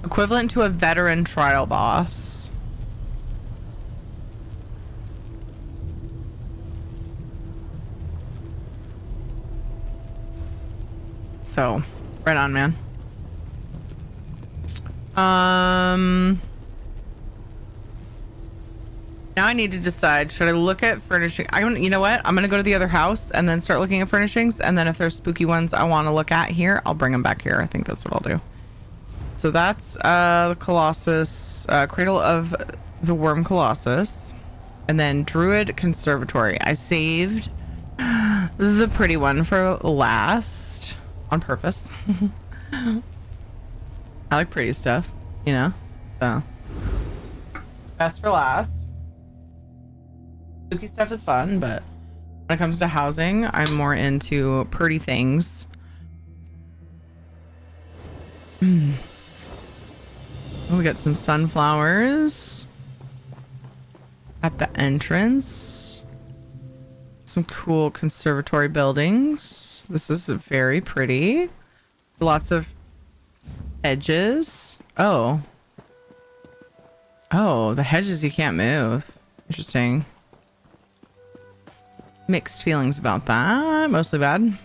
equivalent to a veteran trial boss? So, right on, man. Now I need to decide, should I look at furnishing? You know what? I'm going to go to the other house and then start looking at furnishings. And then if there's spooky ones I want to look at here, I'll bring them back here. I think that's what I'll do. So that's the Colossus, Cradle of the Worm Colossus. And then Druid Conservatory. I saved the pretty one for last on purpose. I like pretty stuff, you know? So best for last. Spooky stuff is fun, but when it comes to housing, I'm more into pretty things. We got some sunflowers at the entrance. Some cool conservatory buildings. This is very pretty. Lots of hedges. Oh, the hedges you can't move. Interesting. Mixed feelings about that. Mostly bad.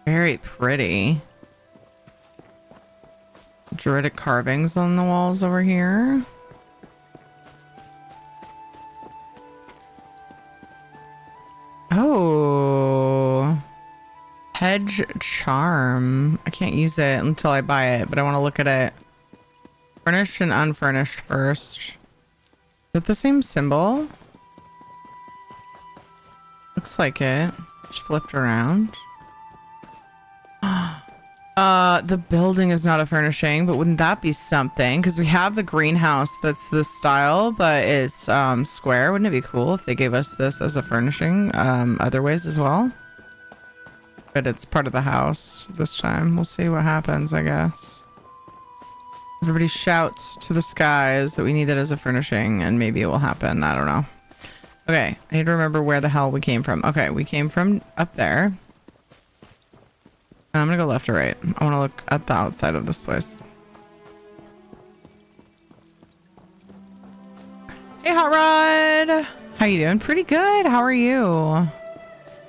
Very pretty. Druidic carvings on the walls over here. Oh. Hedge charm. I can't use it until I buy it, but I want to look at it. Furnished and unfurnished first. Is it the same symbol? Looks like it. Just flipped around. The building is not a furnishing, but wouldn't that be something? Because we have the greenhouse that's this style, but it's square. Wouldn't it be cool if they gave us this as a furnishing other ways as well? But it's part of the house this time. We'll see what happens, I guess. Everybody shouts to the skies that we need it as a furnishing, and maybe it will happen. I don't know. Okay, I need to remember where the hell we came from. Okay, we came from up there. I'm gonna go left or right. I want to look at the outside of this place. Hey, Hot Rod! How you doing? Pretty good. How are you?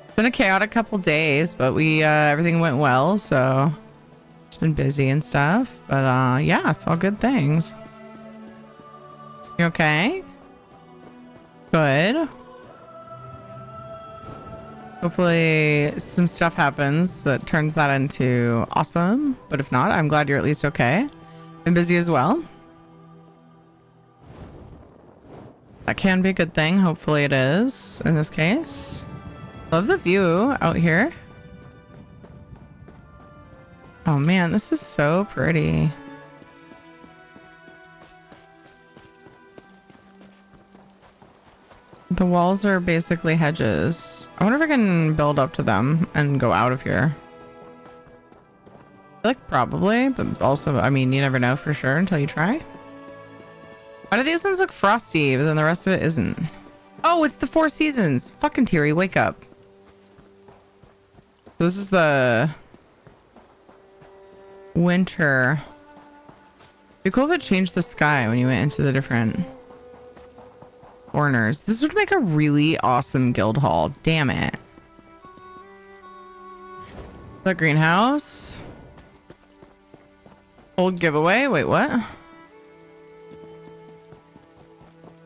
It's been a chaotic couple days, but we everything went well, so it's been busy and stuff. But yeah, it's all good things. You okay? Good. Hopefully some stuff happens that turns that into awesome. But if not, I'm glad you're at least okay. I'm busy as well. That can be a good thing. Hopefully it is in this case. Love the view out here. Oh man, this is so pretty. The walls are basically hedges. I wonder if I can build up to them and go out of here. I feel like probably, but also, I mean, you never know for sure until you try. Why do these ones look frosty, but then the rest of it isn't? Oh, it's the Four Seasons. Fucking Teary, wake up. This is the winter. It'd be cool if it changed the sky when you went into the different corners. This would make a really awesome guild hall. Damn it. The greenhouse. Old giveaway. Wait, what?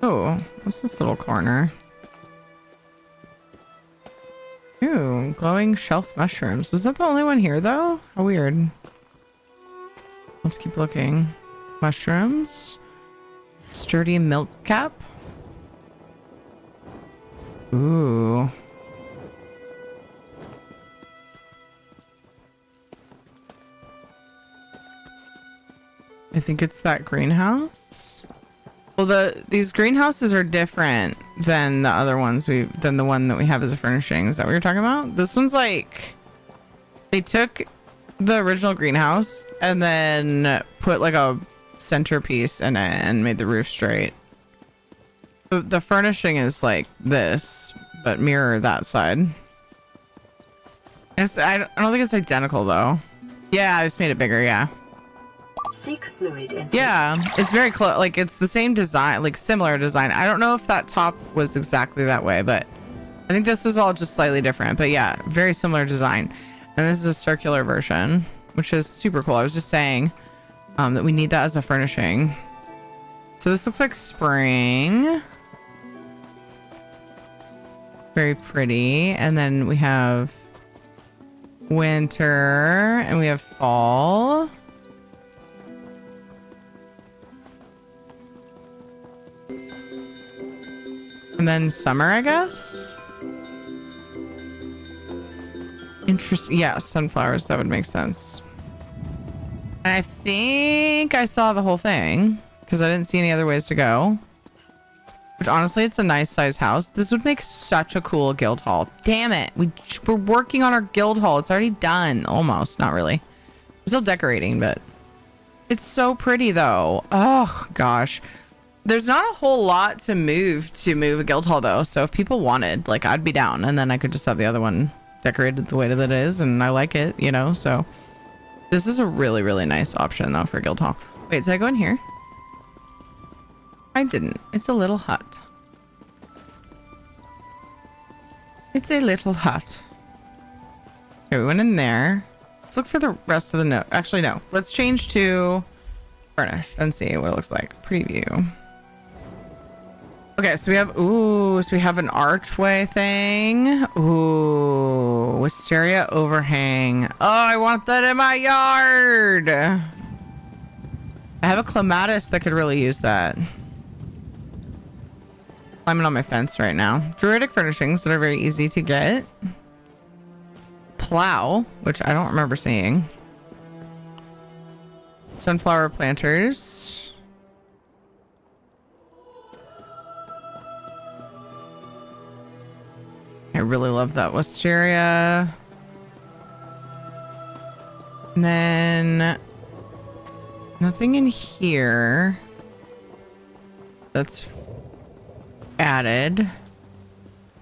Oh, what's this little corner? Ooh, glowing shelf mushrooms. Was that the only one here though? How weird. Let's keep looking. Mushrooms. Sturdy milk cap. Ooh. I think it's that greenhouse. Well, these greenhouses are different than the other ones than the one that we have as a furnishing. Is that what you're talking about? This one's like they took the original greenhouse and then put like a centerpiece in it and made the roof straight. The furnishing is like this, but mirror that side. I don't think it's identical though. Yeah, I just made it bigger. Yeah. Seek fluid intake. Yeah, it's very close. Like it's the same design, like similar design. I don't know if that top was exactly that way, but I think this was all just slightly different. But yeah, very similar design. And this is a circular version, which is super cool. I was just saying that we need that as a furnishing. So this looks like spring. Very pretty. And then we have winter and we have fall. And then summer, I guess. Interesting. Yeah, sunflowers. That would make sense. I think I saw the whole thing because I didn't see any other ways to go. Which honestly, it's a nice size house. This would make such a cool guild hall. Damn it. We're working on our guild hall. It's already done. Almost. Not really. I'm still decorating, but it's so pretty though. Oh gosh. There's not a whole lot to move a guild hall though. So if people wanted, like I'd be down and then I could just have the other one decorated the way that it is. And I like it, you know, so this is a really, really nice option though for guild hall. Wait, did I go in here? I didn't. It's a little hut. It's a little hut. Okay, we went in there. Let's look for the rest of the note. Actually, no. Let's change to furnish and see what it looks like. Preview. Okay, so we have, ooh, so we have an archway thing. Ooh, wisteria overhang. Oh, I want that in my yard. I have a clematis that could really use that. Climbing on my fence right now. Druidic furnishings that are very easy to get. Plow, which I don't remember seeing. Sunflower planters. I really love that wisteria. And then nothing in here that's added.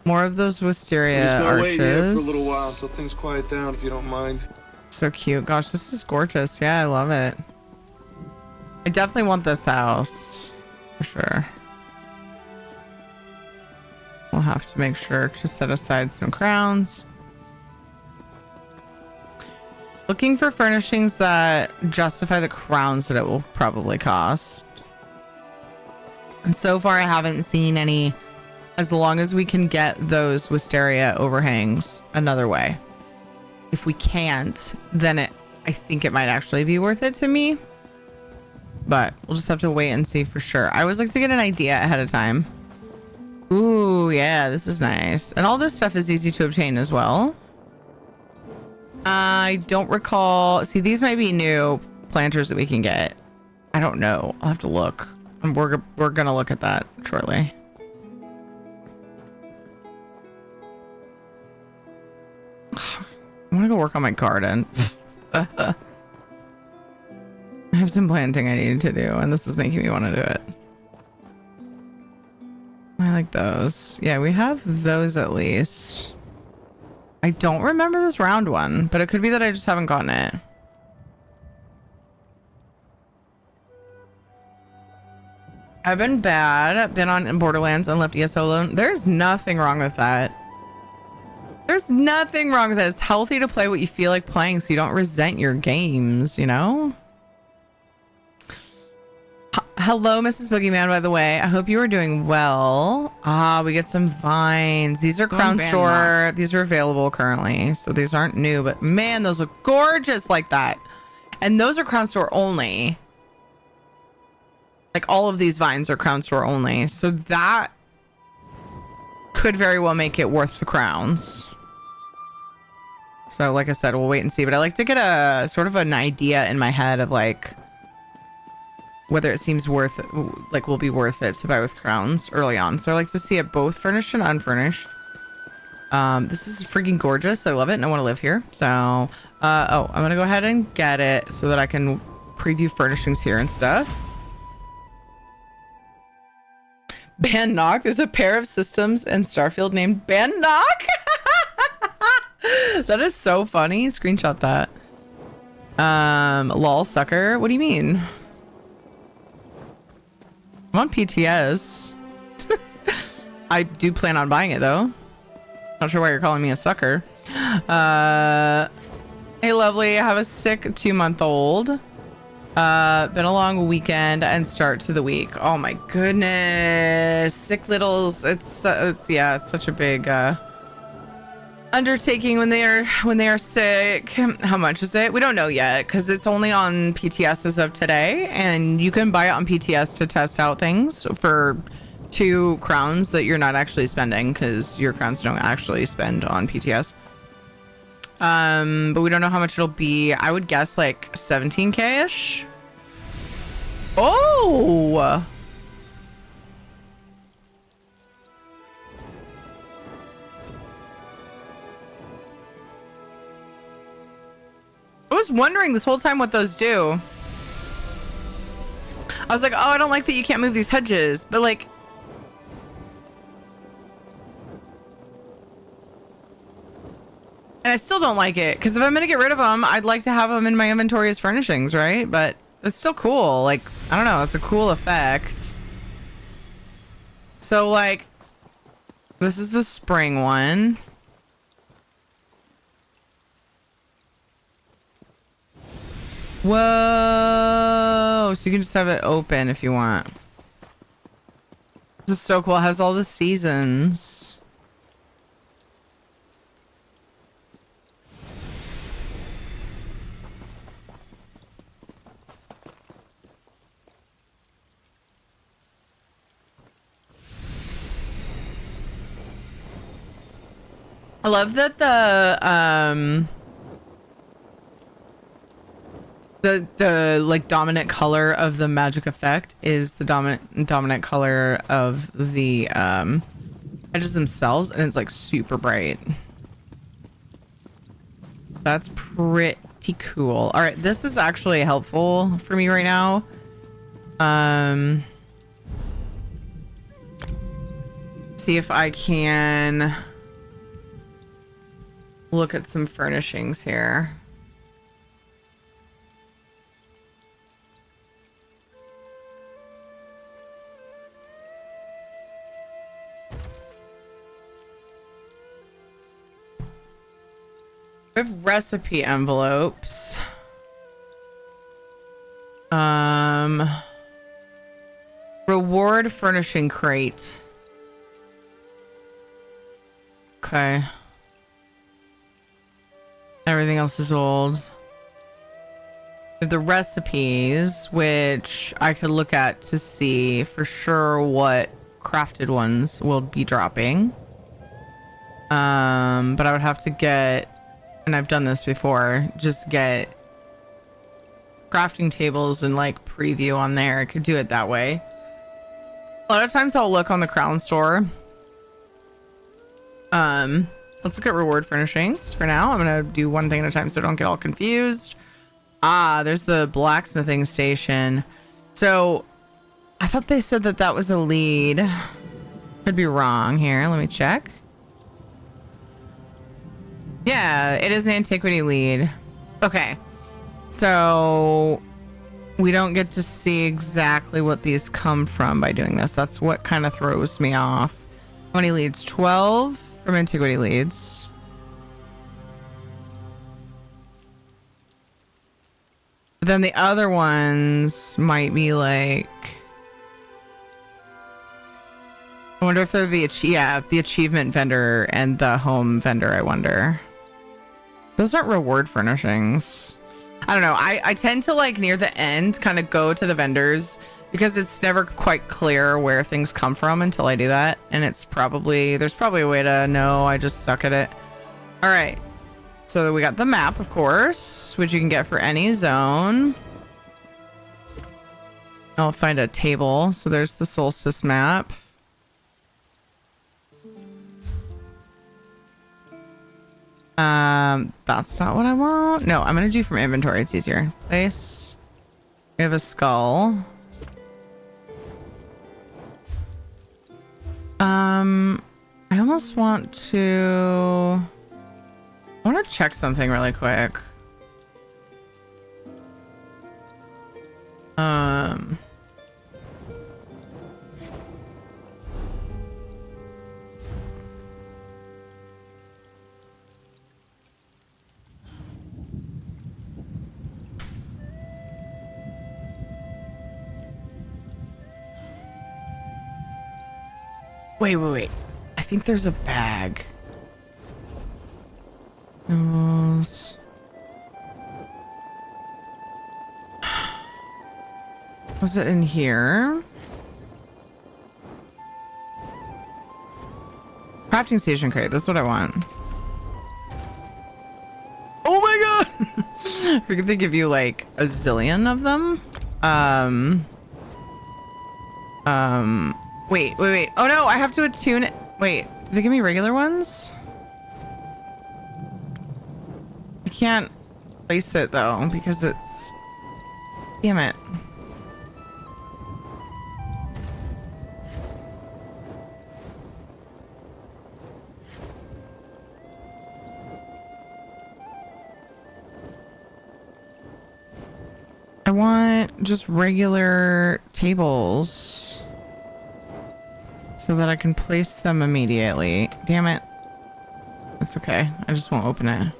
More of those wisteria I'm just gonna wait here arches. for a little while until things quiet down, if you don't mind. So cute. Gosh, this is gorgeous. Yeah, I love it. I definitely want this house for sure. We'll have to make sure to set aside some crowns. Looking for furnishings that justify the crowns that it will probably cost. And so far I haven't seen any, as long as we can get those wisteria overhangs another way. If we can't, then I think it might actually be worth it to me. But we'll just have to wait and see for sure. I always like to get an idea ahead of time. Ooh, yeah, this is nice. And all this stuff is easy to obtain as well. I don't recall. See, these might be new planters that we can get. I don't know. I'll have to look. We're gonna look at that shortly. I want to go work on my garden. I have some planting I need to do, and this is making me want to do it. I like those. Yeah, we have those at least. I don't remember this round one, but it could be that I just haven't gotten it. I've been bad, been on Borderlands and left ESO alone. There's nothing wrong with that. There's nothing wrong with it. It's healthy to play what you feel like playing so you don't resent your games, you know? Hello, Mrs. Boogeyman, by the way. I hope you are doing well. Ah, we get some vines. These are Crown Store. These are available currently. So these aren't new, but man, those look gorgeous like that. And those are Crown Store only. Like all of these vines are Crown Store only. So that could very well make it worth the crowns. So like I said, we'll wait and see. But I like to get a sort of an idea in my head of like whether it seems worth it, like will be worth it to buy with crowns early on. So I like to see it both furnished and unfurnished. This is freaking gorgeous. I love it and I want to live here. So oh, I'm gonna go ahead and get it so that I can preview furnishings here and stuff. Ban Knock. There's a pair of systems in Starfield named Ban Knock. That is so funny. Screenshot that. Lol sucker. What do you mean? I'm on PTS. I do plan on buying it though. Not sure why you're calling me a sucker. Hey lovely, I have a sick 2-month-old. Been a long weekend and start to the week. Oh my goodness. Sick littles. It's yeah, it's such a big undertaking when they are sick. How much is it? We don't know yet because it's only on PTS as of today, and you can buy it on PTS to test out things for 2 crowns that you're not actually spending because your crowns don't actually spend on PTS. But we don't know how much it'll be. I would guess like 17k ish. Oh, I was wondering this whole time what those do. I was like, oh, I don't like that you can't move these hedges, but like, and I still don't like it because if I'm gonna get rid of them, I'd like to have them in my inventory as furnishings, right? But it's still cool. Like, I don't know, it's a cool effect. So like, this is the spring one. Whoa! So you can just have it open if you want. This is so cool. It has all the seasons. I love that the like dominant color of the magic effect is the dominant color of the edges themselves, and it's like super bright. That's pretty cool. All right, this is actually helpful for me right now. See if I can look at some furnishings here. We have recipe envelopes. Reward furnishing crate. Okay. Everything else is old. We have the recipes, which I could look at to see for sure what crafted ones will be dropping. But I would have to get and I've done this before, just get crafting tables and like preview on there. I could do it that way. A lot of times I'll look on the Crown store. Let's look at reward furnishings for now. I'm gonna do one thing at a time so I don't get all confused. There's the blacksmithing station. So I thought they said that that was a lead. Could be wrong here. Let me check. Yeah, it is an antiquity lead. Okay. So we don't get to see exactly what these come from by doing this. That's what kind of throws me off. How many leads? 12 from antiquity leads. But then the other ones might be like, I wonder if they're the achievement vendor and the home vendor. I wonder. Those aren't reward furnishings. I don't know. I tend to like near the end kind of go to the vendors because it's never quite clear where things come from until I do that. And there's probably a way to know. I just suck at it. All right. So we got the map, of course, which you can get for any zone. I'll find a table. So there's the solstice map. That's not what I want. No, I'm gonna do from inventory. It's easier. Place. We have a skull. I almost want to. I want to check something really quick. Wait. I think there's a bag. Was it in here? Crafting station crate. That's what I want. Oh my god! I figured they give you like a zillion of them. Wait. Oh no, I have to attune it. Wait, do they give me regular ones? I can't place it though because it's. Damn it. I want just regular tables so that I can place them immediately. Damn it. That's okay. I just won't open it.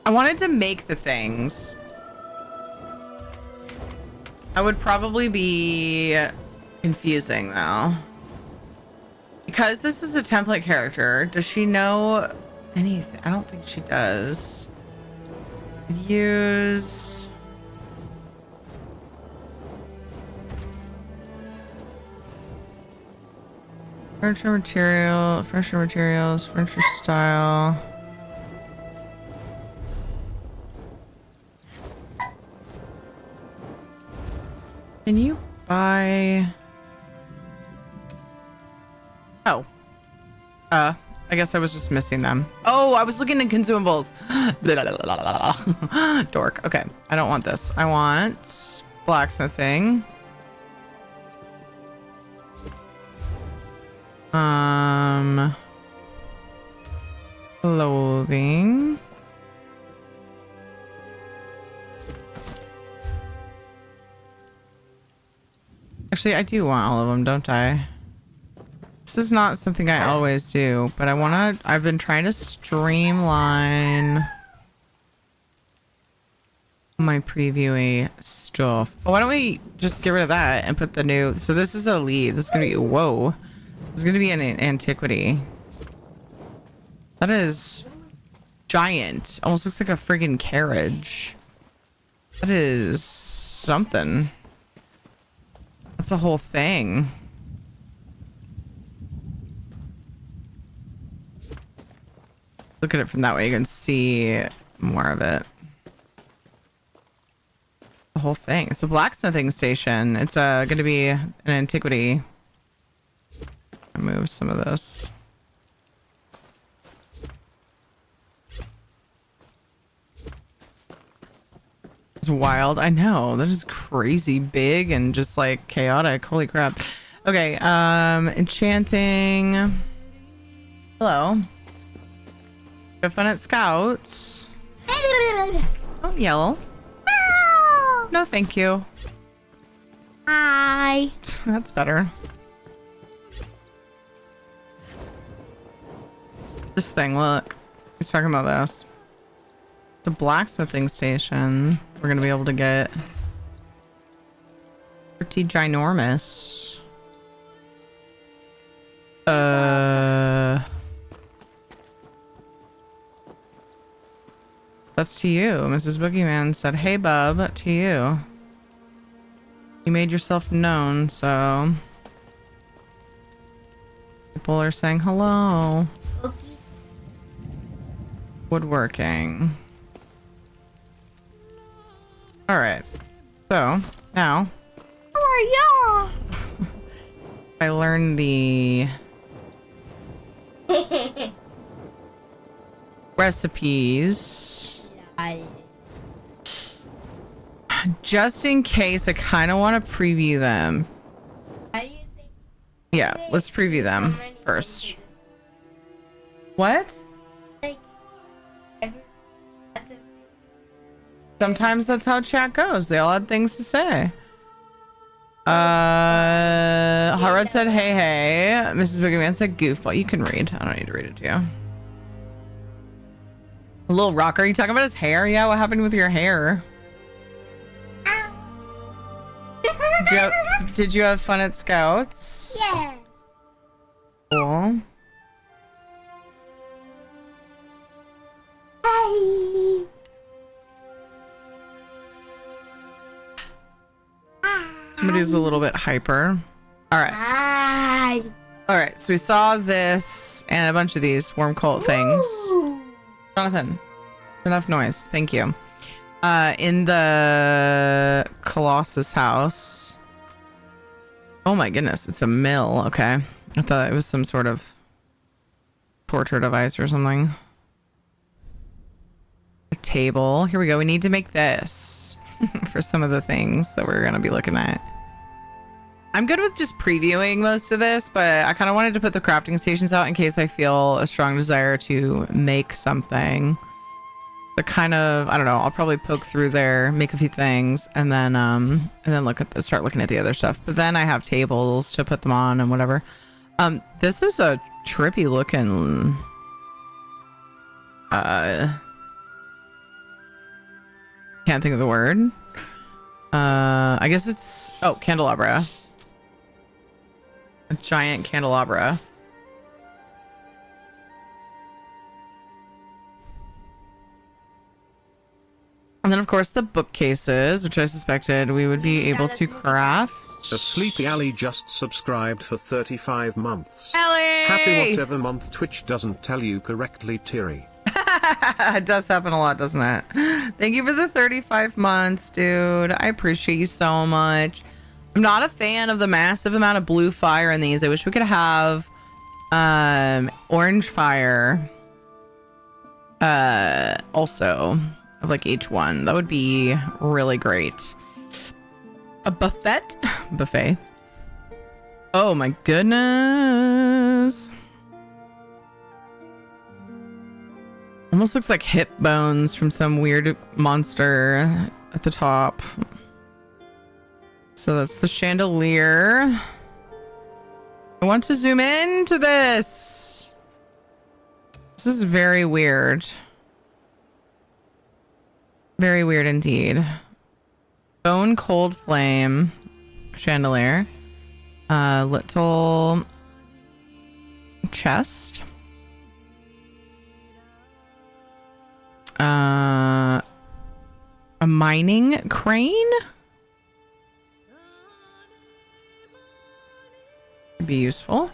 I wanted to make the things. I would probably be confusing though. Because this is a template character, does she know anything? I don't think she does. Use furniture materials, furniture style. Can you buy? Oh. I guess I was just missing them. Oh, I was looking at consumables. Dork. Okay. I don't want this. I want blacksmithing. Clothing. Actually, I do want all of them, don't I? This is not something I always do, but I've been trying to streamline my previewing stuff. Why don't we just get rid of that and put the new, so this is a lead. This is gonna be, whoa. This is gonna be an antiquity. That is giant. Almost looks like a friggin' carriage. That is something. That's a whole thing. Look at it from that way. You can see more of it. The whole thing. It's a blacksmithing station. It's going to be an antiquity. I move some of this. It's wild. I know. That is crazy big and just like chaotic. Holy crap. Okay. Enchanting. Hello. Have fun at Scouts. Oh, yellow. No, thank you. Hi. That's better. This thing, look. He's talking about this. The blacksmithing station. We're gonna be able to get pretty ginormous. That's to you. Mrs. Boogeyman said, "Hey, bub," to you. You made yourself known, so people are saying hello. Okay. Woodworking. All right. So now, How are y'all? I learned the recipes. Just in case, I kind of want to preview them. How do you think? Yeah, let's preview them first. What? Like, that's a Sometimes that's how chat goes. They all had things to say. Hot Rod said, "Hey, hey." Mrs. Boogeyman said, "Goofball." You can read. I don't need to read it to you. Little Rocker, are you talking about his hair? Yeah, what happened with your hair? Did you have fun at Scouts? Yeah. Cool. Hi. Somebody's a little bit hyper. All right. Hi. All right. So we saw this and a bunch of these worm cult things. Jonathan, enough noise. Thank you. In the Colossus house. Oh my goodness, it's a mill. Okay. I thought it was some sort of torture device or something. A table. Here we go. We need to make this for some of the things that we're going to be looking at. I'm good with just previewing most of this, but I kind of wanted to put the crafting stations out in case I feel a strong desire to make something. But kind of, I don't know, I'll probably poke through there, make a few things, and then start looking at the other stuff. But then I have tables to put them on and whatever. This is a trippy looking can't think of the word. I guess it's candelabra. A giant candelabra. And then, of course, the bookcases, which I suspected we would be able to craft. A Sleepy Alley just subscribed for 35 months. Ellie! Happy whatever month Twitch doesn't tell you correctly, Tiri. It does happen a lot, doesn't it? Thank you for the 35 months, dude. I appreciate you so much. I'm not a fan of the massive amount of blue fire in these. I wish we could have orange fire also of like each one. That would be really great. A buffet. Oh my goodness. Almost looks like hip bones from some weird monster at the top. So that's the chandelier. I want to zoom into this. This is very weird. Very weird indeed. Bone cold flame chandelier. Little chest. A mining crane. Could be useful.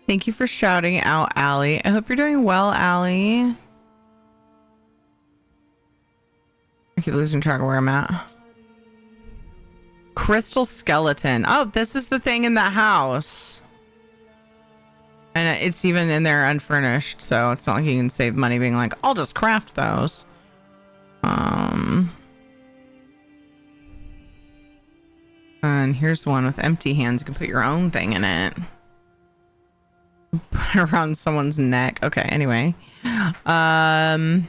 Thank you for shouting out, Allie. I hope you're doing well, Allie. I keep losing track of where I'm at. Crystal skeleton. Oh, this is the thing in the house. And it's even in there unfurnished, so it's not like you can save money being like, I'll just craft those. And here's one with empty hands. You can put your own thing in it. Put it around someone's neck. Okay, anyway. A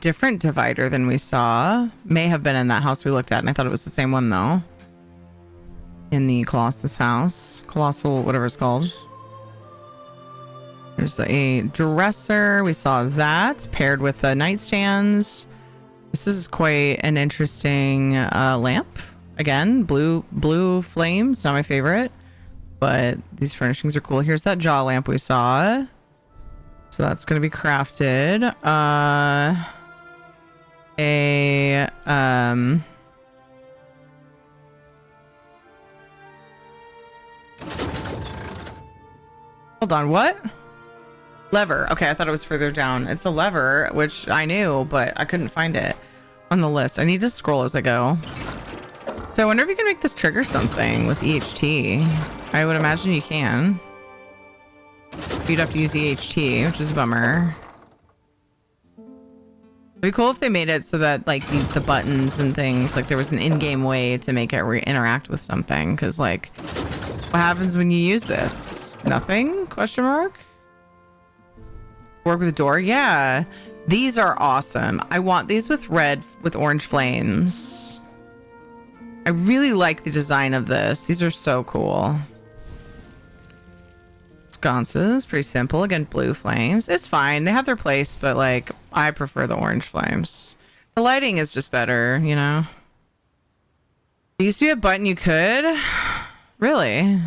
different divider than we saw. May have been in that house we looked at, and I thought it was the same one, though. In the Colossus house. Colossal, whatever it's called. There's a dresser. We saw that paired with the nightstands. This is quite an interesting lamp. Again, blue flames. Not my favorite, but these furnishings are cool. Here's that jaw lamp we saw. So that's going to be crafted. Hold on, what? Lever. Okay, I thought it was further down. It's a lever, which I knew, but I couldn't find it on the list. I need to scroll as I go. So I wonder if you can make this trigger something with EHT. I would imagine you can. You'd have to use EHT, which is a bummer. It'd be cool if they made it so that like the buttons and things, like there was an in-game way to make it interact with something. Because like, what happens when you use this? Nothing? Question mark? Work with the door? Yeah. These are awesome. I want these with red with orange flames. I really like the design of this. These are so cool. Sconces, pretty simple. Again, blue flames. It's fine. They have their place, but like I prefer the orange flames. The lighting is just better, you know. There used to be a button you could. Really?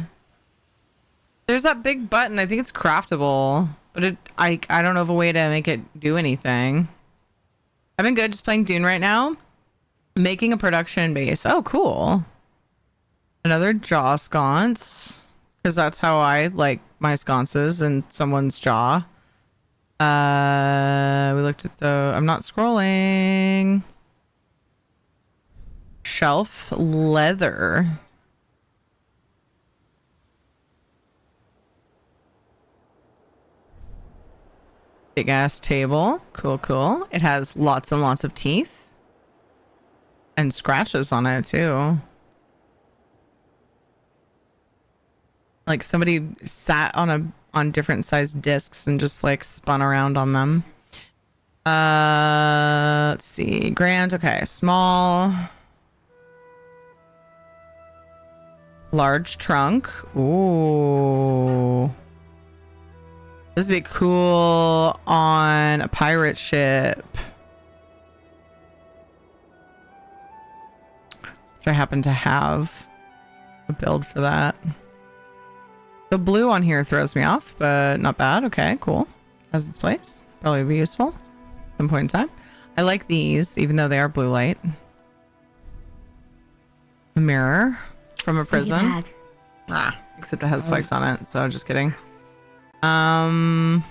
There's that big button. I think it's craftable, but I don't know of a way to make it do anything. I've been good just playing Dune right now. Making a production base. Oh, cool. Another jaw sconce. Because that's how I like my sconces in someone's jaw. We looked at the... I'm not scrolling. Shelf leather. Big ass table. Cool, cool. It has lots and lots of teeth. And scratches on it too. Like somebody sat on different sized discs and just like spun around on them. Let's see. Grand. Okay. Small. Large trunk. Ooh. This would be cool on a pirate ship. Which I happen to have a build for that. The blue on here throws me off, but not bad. Okay, cool. Has its place. Probably be useful at some point in time. I like these, even though they are blue light. A mirror from a prison. Except it has spikes on it, so just kidding. You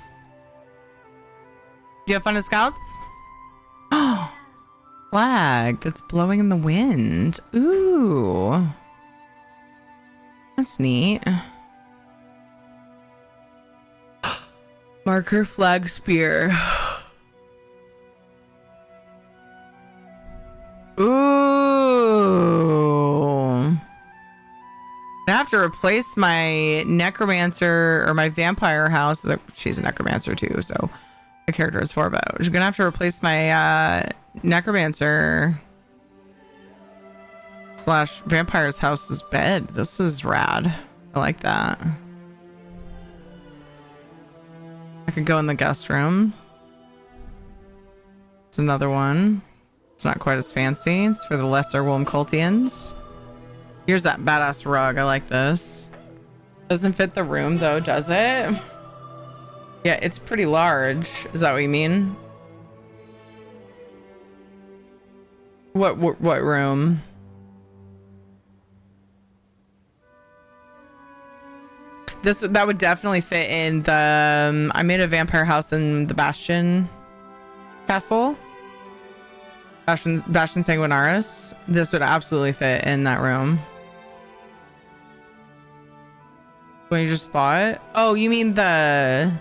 have fun at Scouts? Oh, flag that's blowing in the wind. Ooh. That's neat. Marker flag spear. Ooh. I have to replace my necromancer or my vampire house. She's a necromancer too, so the character is 4, but you're gonna have to replace my necromancer / vampire's house's bed. This is rad. I like that. I could go in the guest room. It's another one. It's not quite as fancy. It's for the lesser Wilm Cultians. Here's that badass rug. I like this. Doesn't fit the room though, does it? Yeah, it's pretty large. Is that what you mean? What room? that would definitely fit in the I made a vampire house in the Bastion castle. Bastion Sanguinaris. This would absolutely fit in that room. When you just spot? Oh, you mean the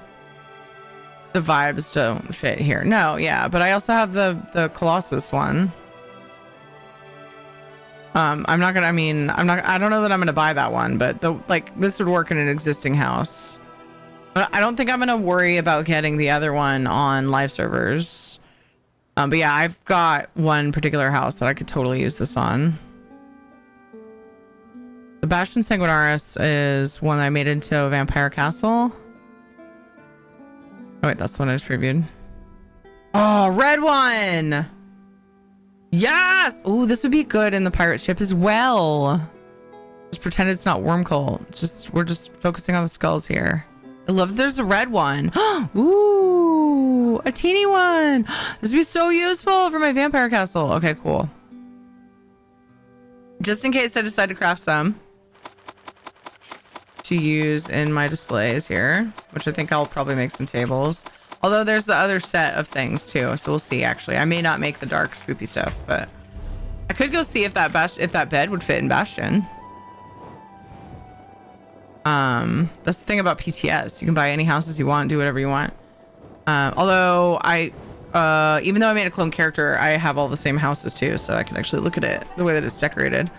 vibes don't fit here. No, yeah, but I also have the Colossus one. I don't know that I'm gonna buy that one, but this would work in an existing house. But I don't think I'm gonna worry about getting the other one on live servers. But yeah, I've got one particular house that I could totally use this on. The Bastion Sanguinaris is one that I made into a vampire castle. Oh wait, that's the one I just previewed. Oh, red one! Yes! Oh, this would be good in the pirate ship as well. Just pretend it's not Wormcolt. We're just focusing on the skulls here. I love there's a red one. Ooh, a teeny one. This would be so useful for my vampire castle. Okay, cool. Just in case I decide to craft some to use in my displays here, which I think I'll probably make some tables. Although there's the other set of things too, so we'll see. Actually, I may not make the dark spooky stuff, but I could go see if that bed would fit in Bastion. That's the thing about PTS. You can buy any houses you want, do whatever you want. Although even though I made a clone character, I have all the same houses too, so I can actually look at it the way that it's decorated.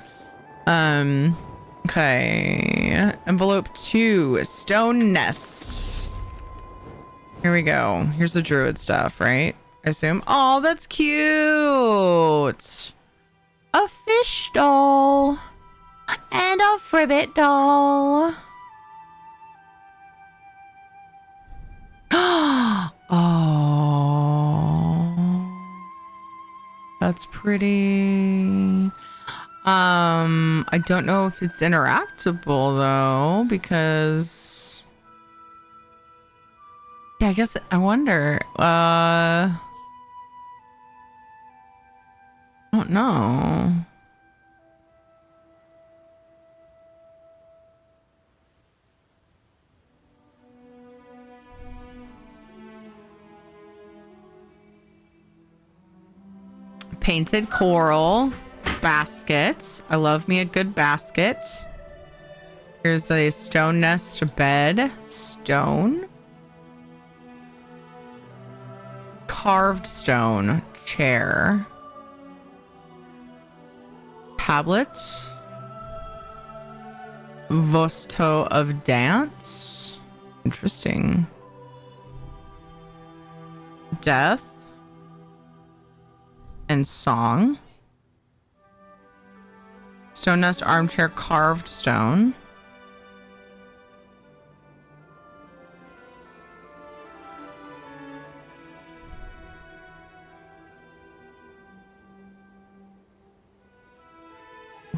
Okay, envelope 2, stone nest. Here we go. Here's the druid stuff, right? I assume. Oh, that's cute. A fish doll and a fribbit doll. Oh, that's pretty. I don't know if it's interactable though, because yeah, I guess I wonder. I don't know. Painted coral basket. I love me a good basket. Here's a stone nest bed. Stone. Carved stone chair. Tablet. Vosto of dance. Interesting. Death. And song. Stone nest armchair carved stone.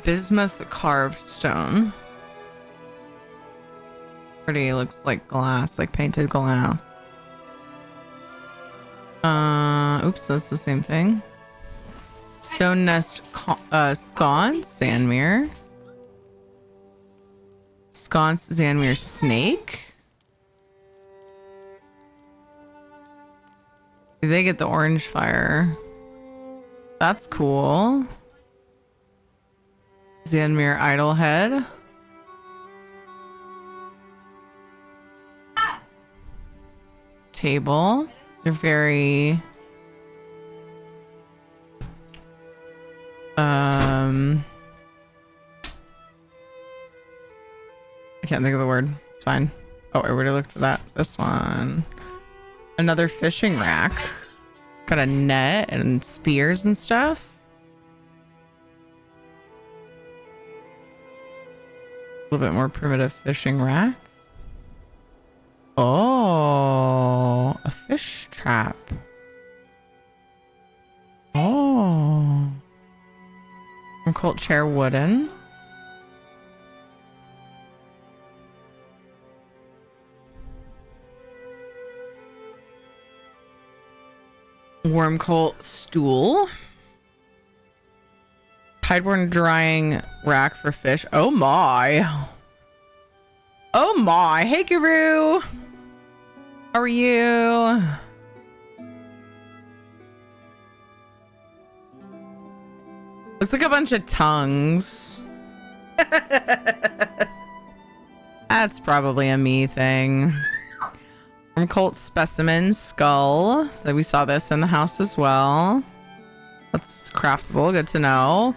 Bismuth carved stone. Pretty, looks like glass, like painted glass. Oops, that's the same thing. Stone nest sconce, Zanmir. Sconce, Zanmir snake. They get the orange fire. That's cool. Zanmir Idlehead. Table. They're very I can't think of the word. It's fine. Oh, I already looked at that. This one. Another fishing rack. Got a net and spears and stuff. A little bit more primitive fishing rack. Oh, a fish trap. Oh. Occult chair wooden. Wormcolt stool. Tideborne drying rack for fish. Oh my. Oh my, hey Guru. How are you? Looks like a bunch of tongues. That's probably a me thing. From Colt Specimen Skull. We saw this in the house as well. That's craftable. Good to know.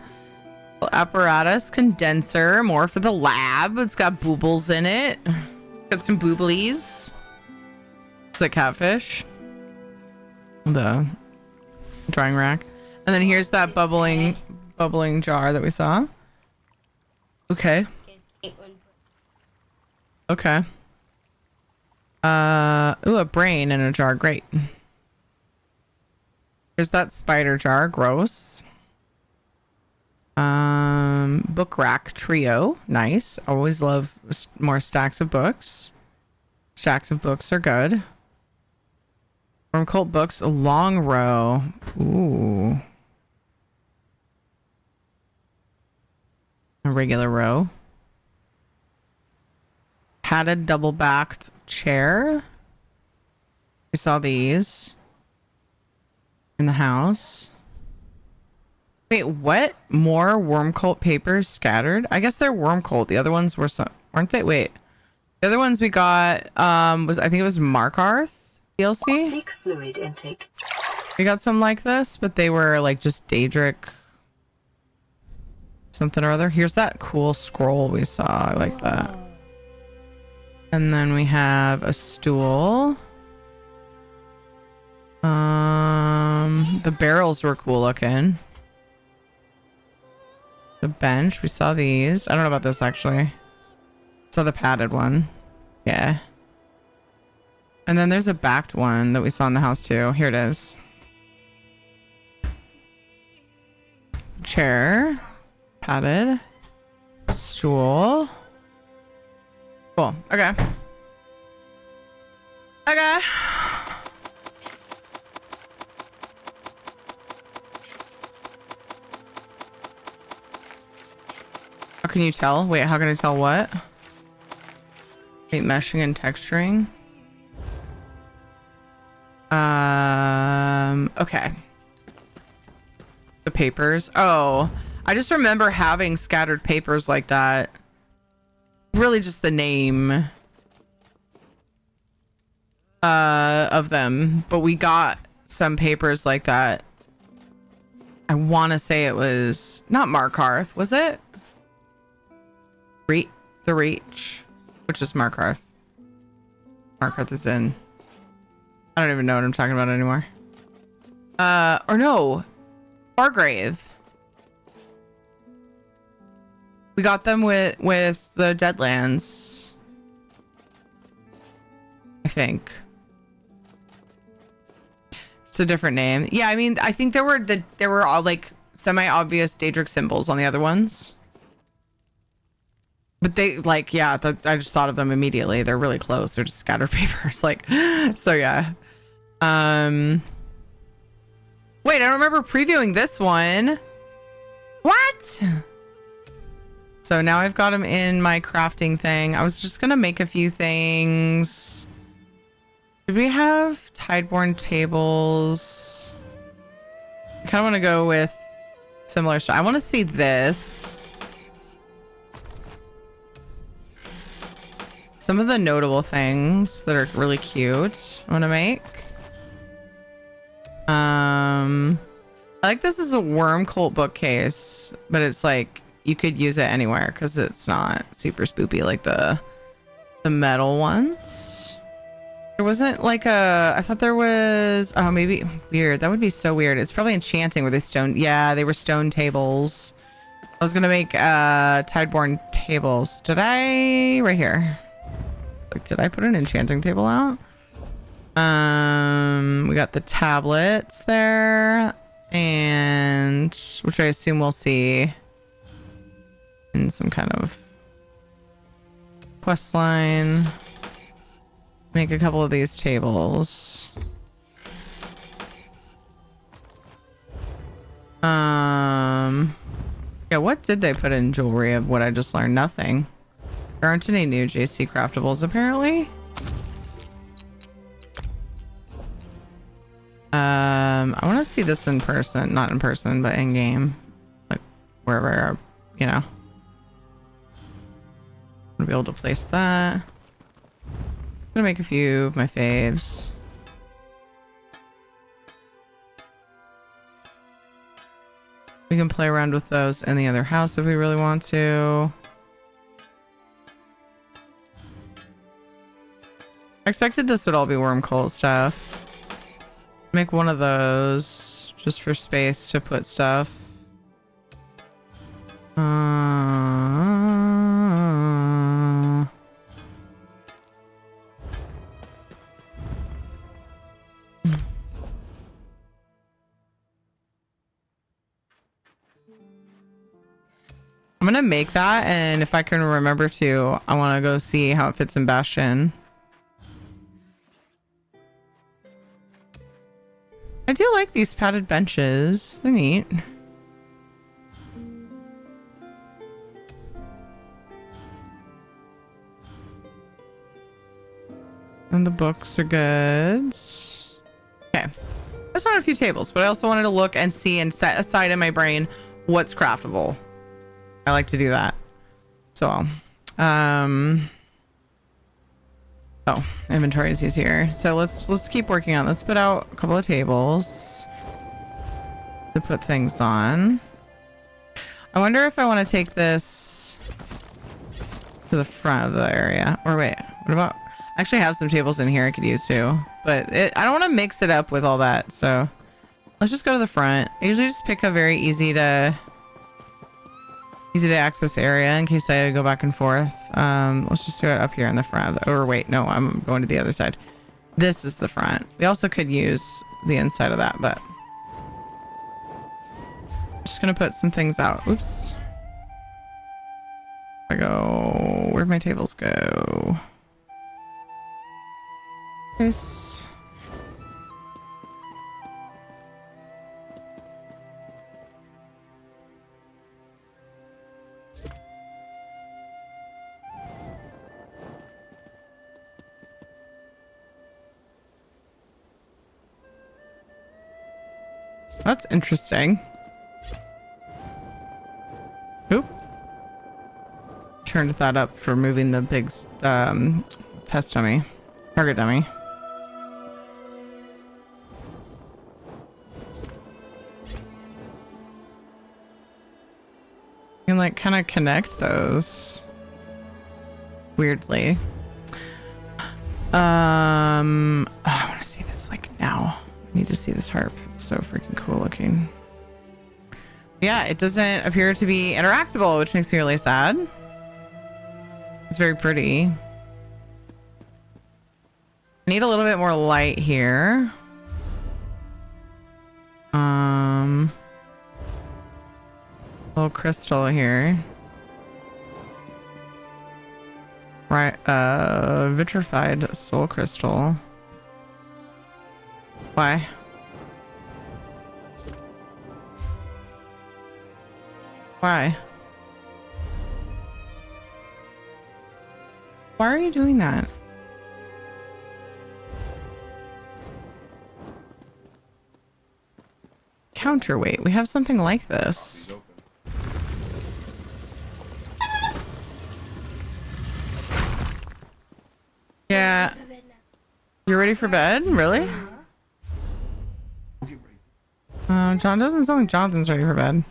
Apparatus condenser. More for the lab. It's got boobles in it. Got some booblies. It's a catfish. The drying rack. And then here's that bubbling jar that we saw. Okay. Okay. Ooh, a brain in a jar. Great. Here's that spider jar. Gross. Book rack trio. Nice. Always love more stacks of books. Stacks of books are good. From Cult Books, a long row. Ooh. A regular row. Padded double-backed chair. We saw these in the house. Wait, what? More worm cult papers scattered? I guess they're worm cult. The other ones were some, weren't they? Wait. The other ones we got was, I think it was Markarth DLC. Seek fluid intake. We got some like this, but they were like just Daedric something or other. Here's that cool scroll we saw. I like that. And then we have a stool. The barrels were cool looking. The bench, we saw these. I don't know about this actually. Saw the padded one. Yeah. And then there's a backed one that we saw in the house too. Here it is. Chair. Padded. Stool. Cool. Okay. Okay. How can you tell? Wait, how can I tell what? Wait, meshing and texturing. Okay. The papers. Oh, I just remember having scattered papers like that. Really just the name of them, but we got some papers like that. I want to say it was not Markarth, was it? The Reach, which is Markarth. Markarth is in. I don't even know what I'm talking about anymore. Or no, Fargrave. We got them with the Deadlands, I think. It's a different name. Yeah, I mean, I think there were all like semi-obvious Daedric symbols on the other ones. But they like, yeah, I just thought of them immediately. They're really close. They're just scattered papers. Like, so yeah. Wait, I don't remember previewing this one. What? So now I've got them in my crafting thing. I was just gonna make a few things. Did we have Tideborne tables? I kind of want to go with similar stuff. I want to see this. Some of the notable things that are really cute I want to make. I like this is a worm cult bookcase, but it's like you could use it anywhere because it's not super spoopy like the metal ones. There wasn't like I thought there was, oh, maybe weird. That would be so weird. It's probably enchanting where they stone. Yeah, they were stone tables. I was going to make Tideborne tables. Did I? Right here. Like, did I put an enchanting table out? We got the tablets there, and which I assume we'll see in some kind of quest line. Make a couple of these tables. Yeah, what did they put in jewelry of what I just learned? Nothing. There aren't any new JC craftables apparently. I want to see this in person, not in person, but in game, like wherever, you know. I'll be able to place that. I'm gonna make a few of my faves. We can play around with those in the other house if we really want to. I expected this would all be worm coal stuff. Make one of those just for space to put stuff. I'm gonna make that, and if I can remember to, I want to go see how it fits in Bastion. I do like these padded benches. They're neat. And the books are good. Okay. I just wanted a few tables, but I also wanted to look and see and set aside in my brain what's craftable. I like to do that. So, oh, inventory is easier. So let's keep working on this. Put out a couple of tables to put things on. I wonder if I want to take this to the front of the area. Or wait, what about? I actually have some tables in here I could use too, but I don't want to mix it up with all that. So let's just go to the front. I usually just pick a very easy to access area in case I go back and forth. Let's just do it up here in the front. Or wait, no, I'm going to the other side. This is the front. We also could use the inside of that, but just gonna put some things out. Oops. Where'd my tables go? Nice. That's interesting. Oop. Turned that up for moving the big test dummy. Target dummy. You can like kind of connect those weirdly. I want to see this like now. I need to see this harp. It's so freaking cool looking. Yeah, it doesn't appear to be interactable, which makes me really sad. It's very pretty. I need a little bit more light here. Little crystal here. Right, vitrified soul crystal. Why? Why? Why are you doing that? Counterweight. We have something like this. Yeah. You're ready for bed? Really? John doesn't sound like Jonathan's ready for bed.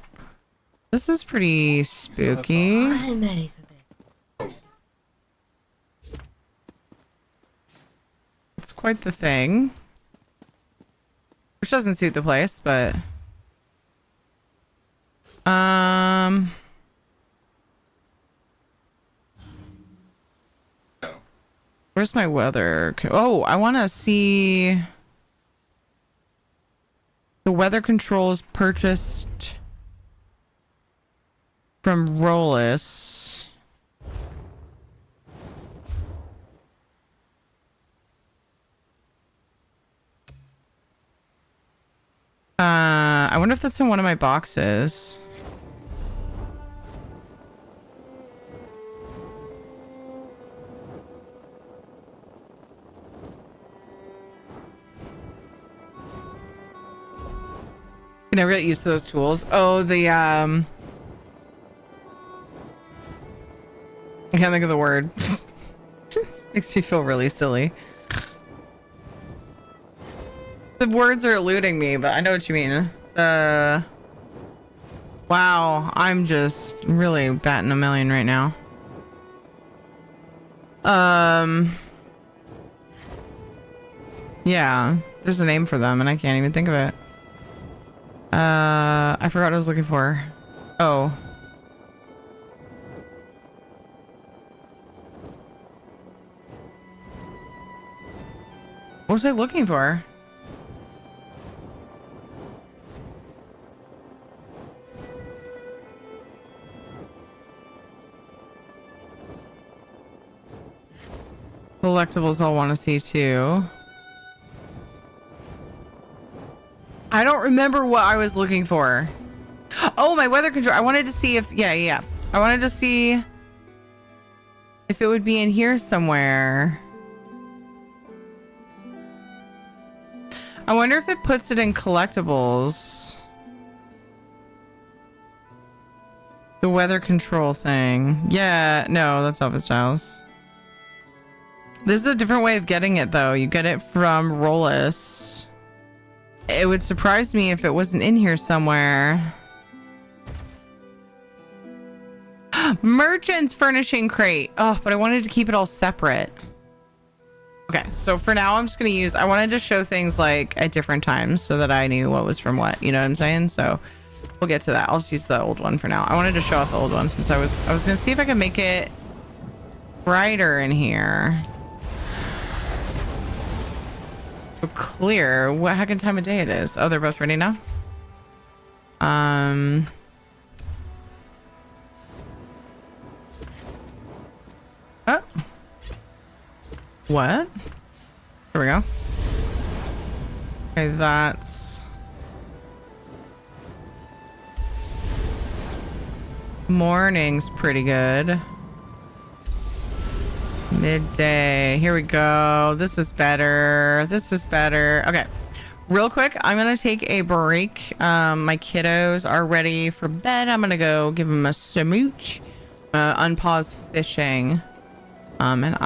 This is pretty spooky. I'm ready for bed. It's quite the thing. Which doesn't suit the place, but where's my weather? Oh, I want to see the weather controls purchased from Rollis. I wonder if that's in one of my boxes. I never get used to those tools. Oh, the I can't think of the word. Makes me feel really silly. The words are eluding me, but I know what you mean. Wow, I'm just really batting a million right now. Yeah, there's a name for them and I can't even think of it. I forgot what I was looking for. Oh. What was I looking for? Collectibles I'll want to see too. I don't remember what I was looking for. Oh, my weather control. I wanted to see if, yeah. I wanted to see if it would be in here somewhere. I wonder if it puts it in collectibles. The weather control thing. Yeah, no, that's Office Styles. This is a different way of getting it though. You get it from Rollis. It would surprise me if it wasn't in here somewhere. Merchant's furnishing crate. Oh, but I wanted to keep it all separate. Okay, so for now I'm just gonna use, I wanted to show things like at different times so that I knew what was from what, you know what I'm saying? So we'll get to that. I'll just use the old one for now. I wanted to show off the old one since I was gonna see if I could make it brighter in here. So clear. What heckin' time of day it is? Oh, they're both ready now? Oh. What? Here we go. Okay, that's morning's pretty good. Midday. Here we go. This is better. This is better. Okay. Real quick, I'm gonna take a break. My kiddos are ready for bed. I'm gonna go give them a smooch. Unpause fishing. And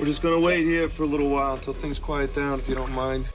We're just gonna wait here for a little while until things quiet down, if you don't mind.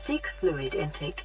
Seek fluid intake.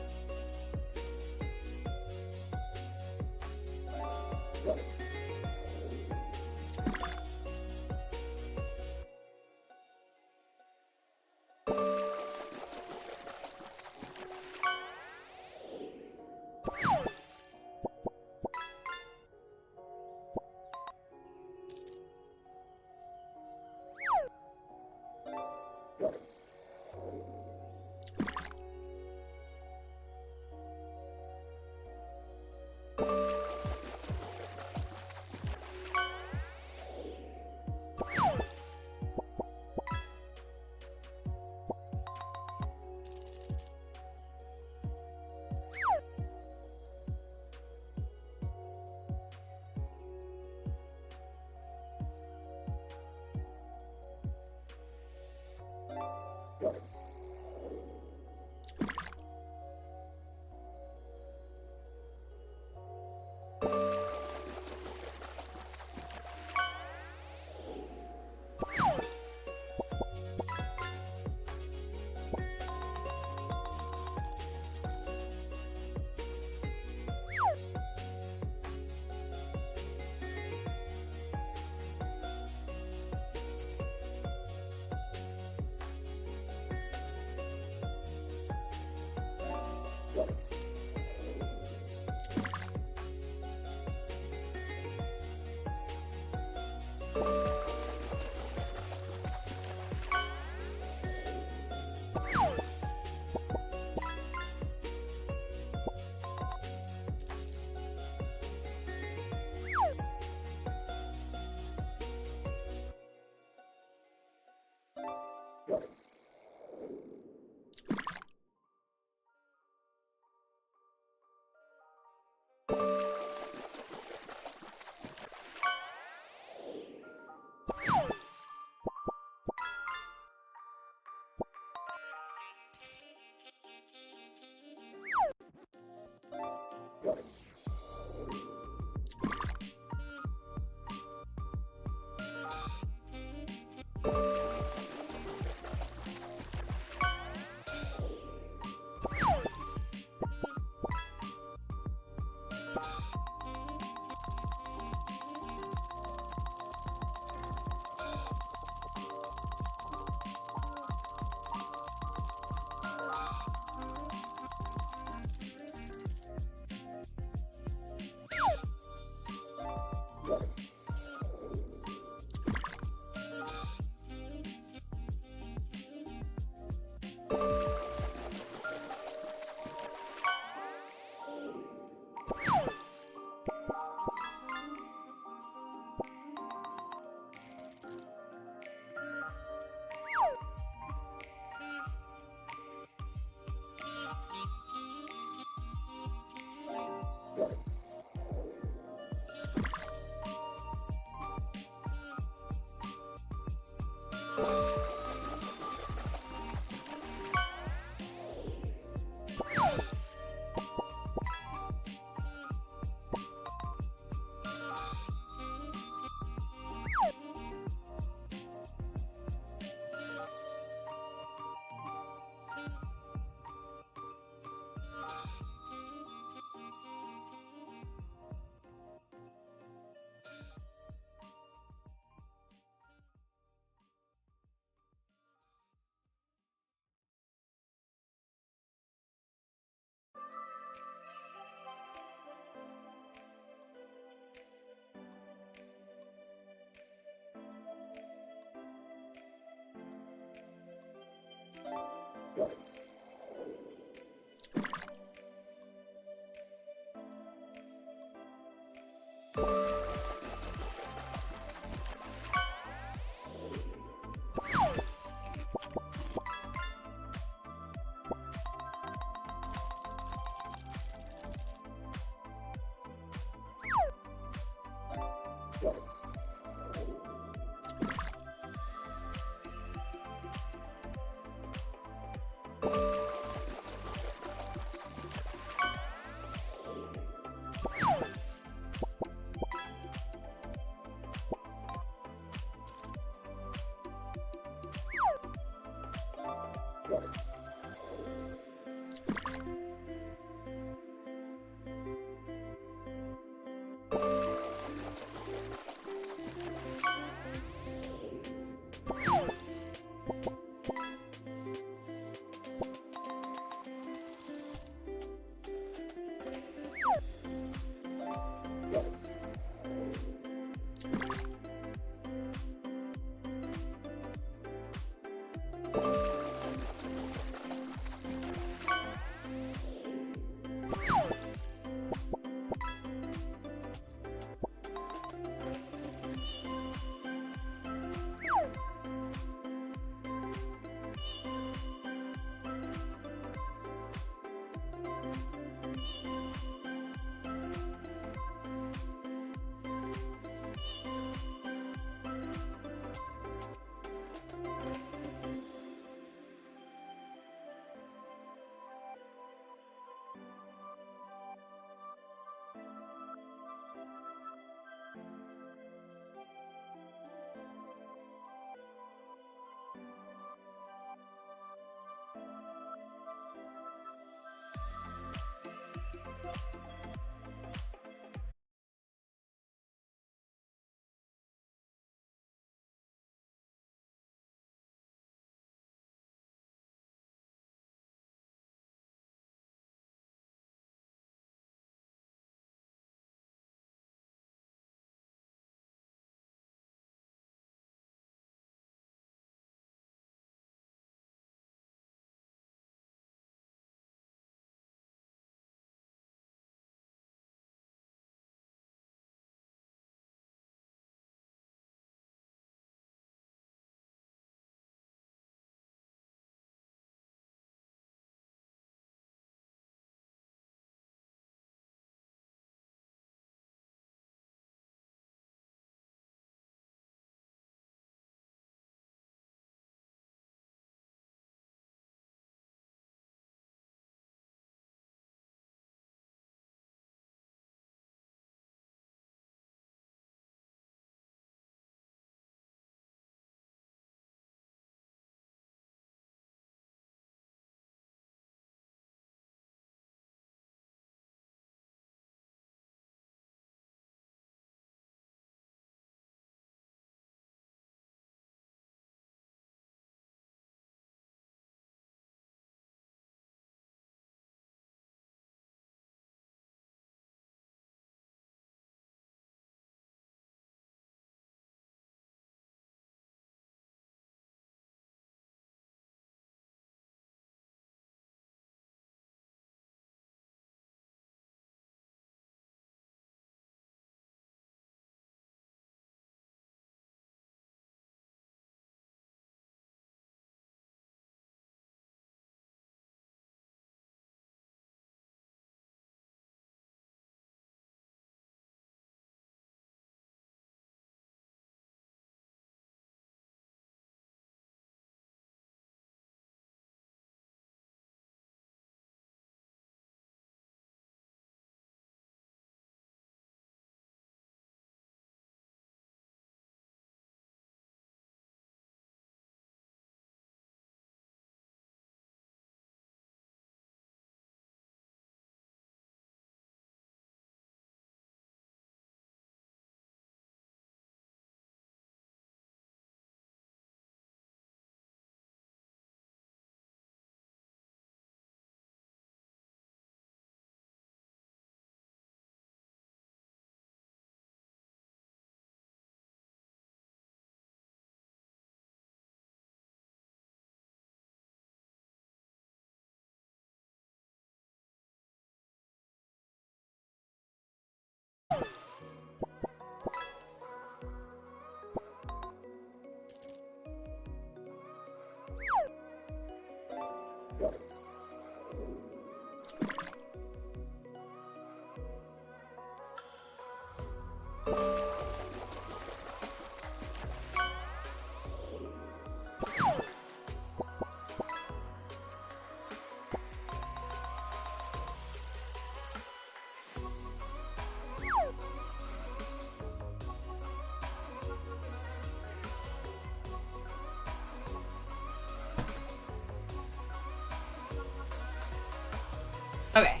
Okay.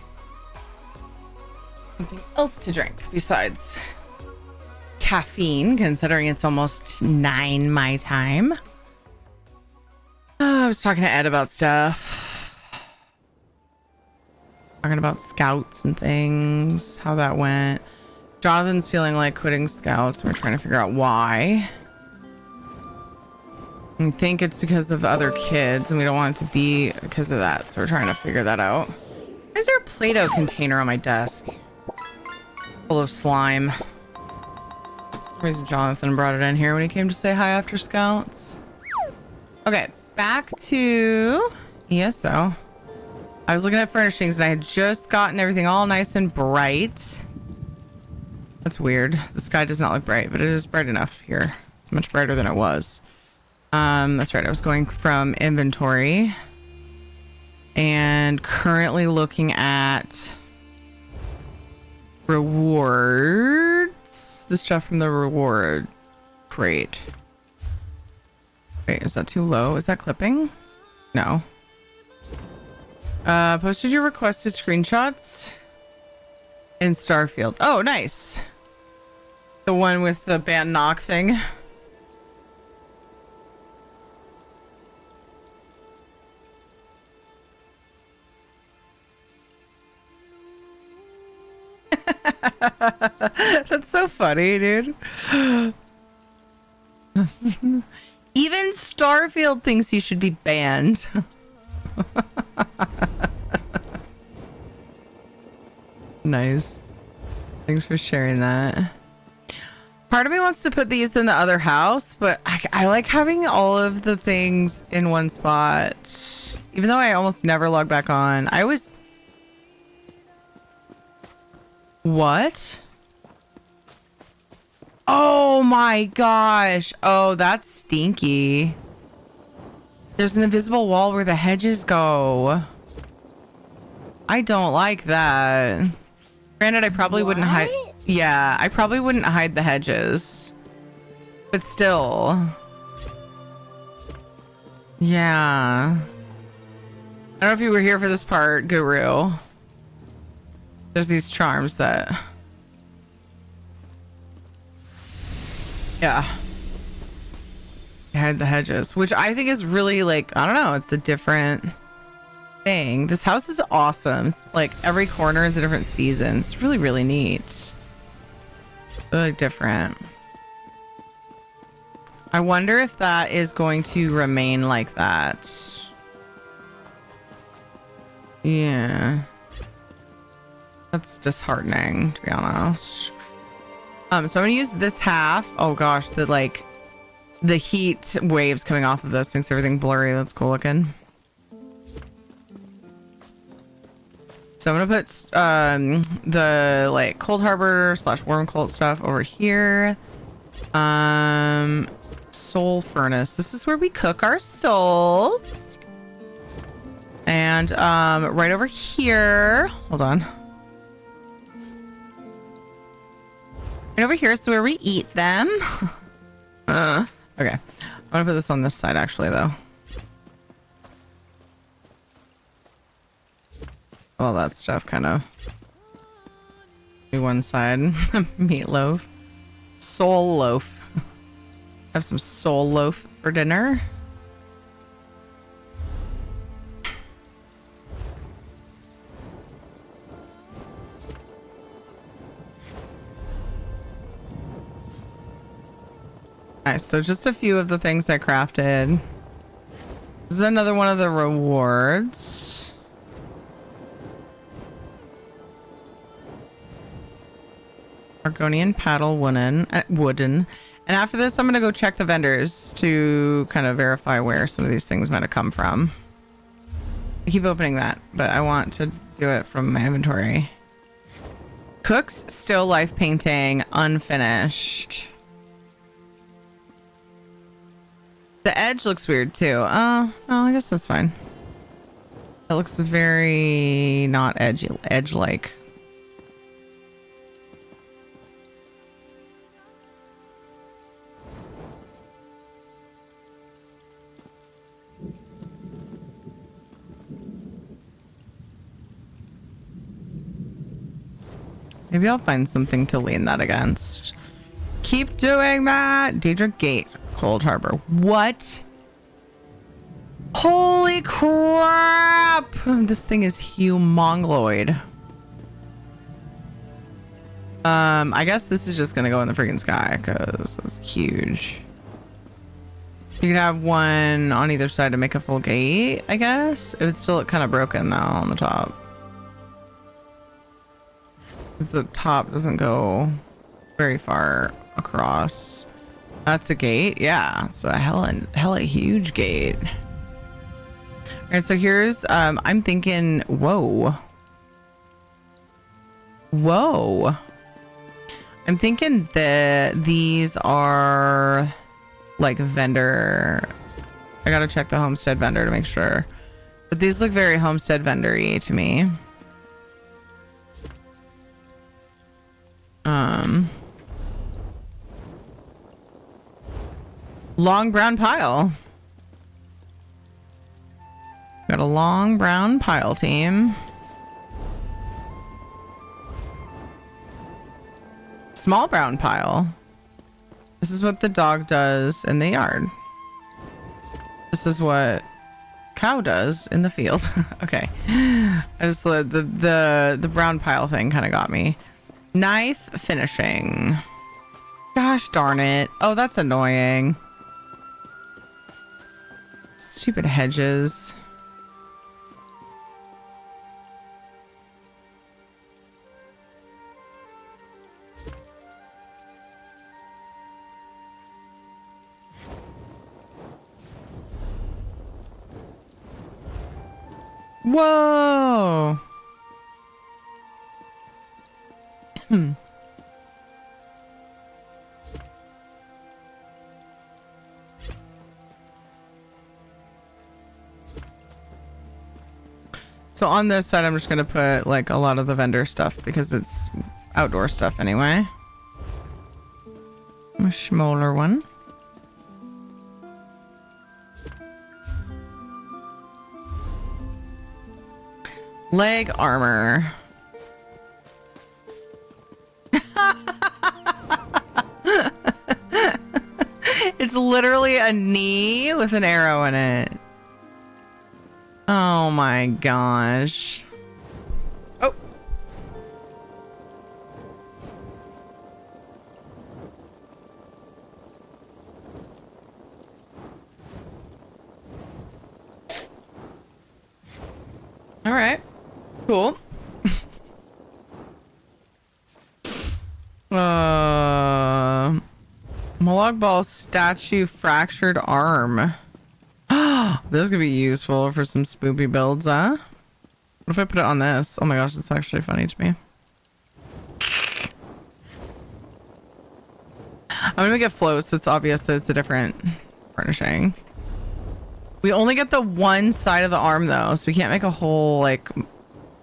Something else to drink besides caffeine, considering it's almost 9 my time. I was talking to Ed about stuff. Talking about scouts and things, how that went. Jonathan's feeling like quitting scouts. We're trying to figure out why. I think it's because of other kids and we don't want it to be because of that. So we're trying to figure that out. Why is there a Play-Doh container on my desk? Full of slime. For some reason Jonathan brought it in here when he came to say hi after scouts. Okay, back to ESO. I was looking at furnishings and I had just gotten everything all nice and bright. That's weird. The sky does not look bright, but it is bright enough here. It's much brighter than it was. That's right. I was going from inventory and currently looking at rewards. The stuff from the reward crate. Wait, is that too low? Is that clipping? No. Posted your requested screenshots in Starfield. Oh, nice. The one with the band knock thing. That's so funny, dude. Even Starfield thinks you should be banned. Nice. Thanks for sharing that. Part of me wants to put these in the other house, but I like having all of the things in one spot. Even though I almost never log back on. I always... What? Oh my gosh. Oh, that's stinky. There's an invisible wall where the hedges go. I don't like that. Granted, I probably wouldn't hide. Yeah, I probably wouldn't hide the hedges. But still. Yeah. I don't know if you were here for this part, Guru. There's these charms that... Yeah. Hide the hedges, which I think is really like, I don't know, it's a different thing. This house is awesome. It's like every corner is a different season. It's really, really neat. Really different. I wonder if that is going to remain like that. Yeah. That's disheartening, to be honest. So I'm gonna use this half. Oh gosh, the heat waves coming off of this makes everything blurry. That's cool looking. So I'm gonna put the like Cold Harbor / Warm Cult stuff over here. Soul Furnace. This is where we cook our souls. And right over here. Hold on. Right over here is where we eat them. Okay. I'm gonna put this on this side actually though. All that stuff kind of. Do one side. Meatloaf. Soul loaf. Have some soul loaf for dinner. Nice, so just a few of the things I crafted. This is another one of the rewards. Argonian paddle wooden. And after this, I'm going to go check the vendors to kind of verify where some of these things might have come from. I keep opening that, but I want to do it from my inventory. Cook's still life painting, unfinished. The edge looks weird too. Oh, no, I guess that's fine. It looks very not edge-like. Maybe I'll find something to lean that against. Keep doing that. Daedric Gate, Cold Harbor. What? Holy crap! This thing is humongloid. I guess this is just gonna go in the freaking sky because it's huge. You could have one on either side to make a full gate, I guess. It would still look kind of broken though on the top. The top doesn't go very far across. That's a gate. Yeah, it's a hella huge gate. All right, so here's I'm thinking, whoa, I'm thinking that these are like vendor. I gotta check the homestead vendor to make sure, but these look very homestead vendor-y to me. Long brown pile. Got a long brown pile team. Small brown pile. This is what the dog does in the yard. This is what cow does in the field. Okay. I just the brown pile thing kind of got me. Knife finishing. Gosh darn it. Oh, that's annoying. Stupid hedges. Whoa. So on this side, I'm just going to put like a lot of the vendor stuff because it's outdoor stuff anyway. A smaller one. Leg armor. It's literally a knee with an arrow in it. Oh my gosh. Oh. All right. Cool. Molag Ball statue fractured arm. This is gonna be useful for some spoopy builds, huh? What if I put it on this? Oh my gosh, that's actually funny to me. I'm gonna make it float so it's obvious that it's a different furnishing. We only get the one side of the arm though, so we can't make a whole like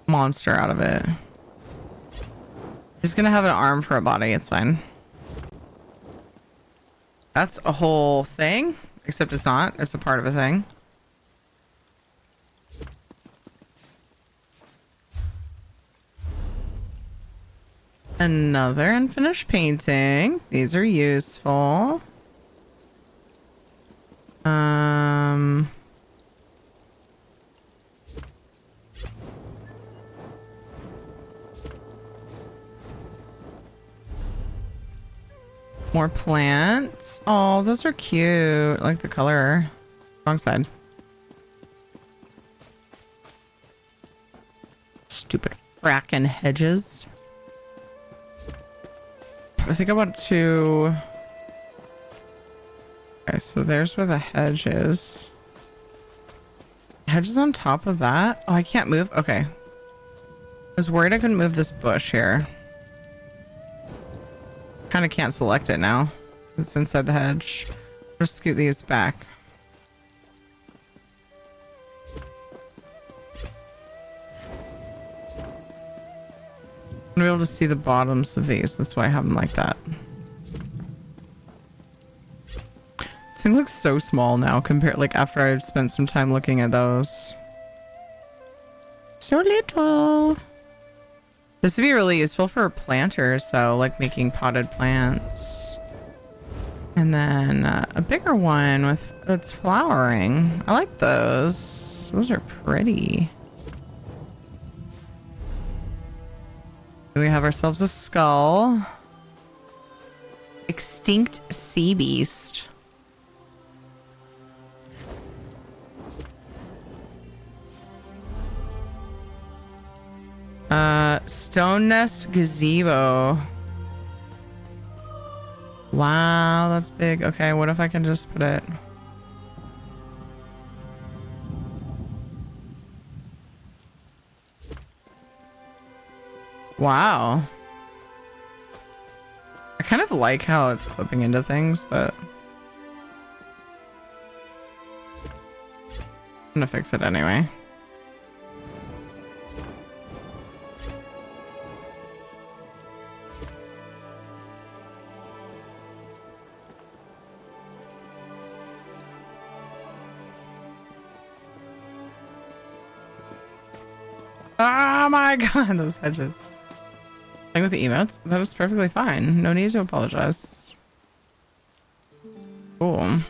monster out of it. Just gonna have an arm for a body, it's fine. That's a whole thing, except it's not. It's a part of a thing. Another unfinished painting. These are useful. More plants. Oh, those are cute. I like the color. Wrong side. Stupid frackin' hedges. I think I want to... Okay, so there's where the hedge is. Hedge is on top of that? Oh, I can't move? Okay. I was worried I couldn't move this bush here. kind of can't select it now. It's inside the hedge. Just scoot these back. I'm gonna be able to see the bottoms of these. That's why I have them like that. This thing looks so small now compared, like after I've spent some time looking at those. So little. This would be really useful for planters though, like making potted plants. And then a bigger one with that's flowering. I like those. Those are pretty. We have ourselves a skull. Extinct sea beast. Stone nest gazebo. Wow, that's big. Okay, what if I can just put it? Wow. I kind of like how it's clipping into things, but I'm gonna fix it anyway. Oh my god, those hedges. Playing with the emotes? That is perfectly fine. No need to apologize. Cool.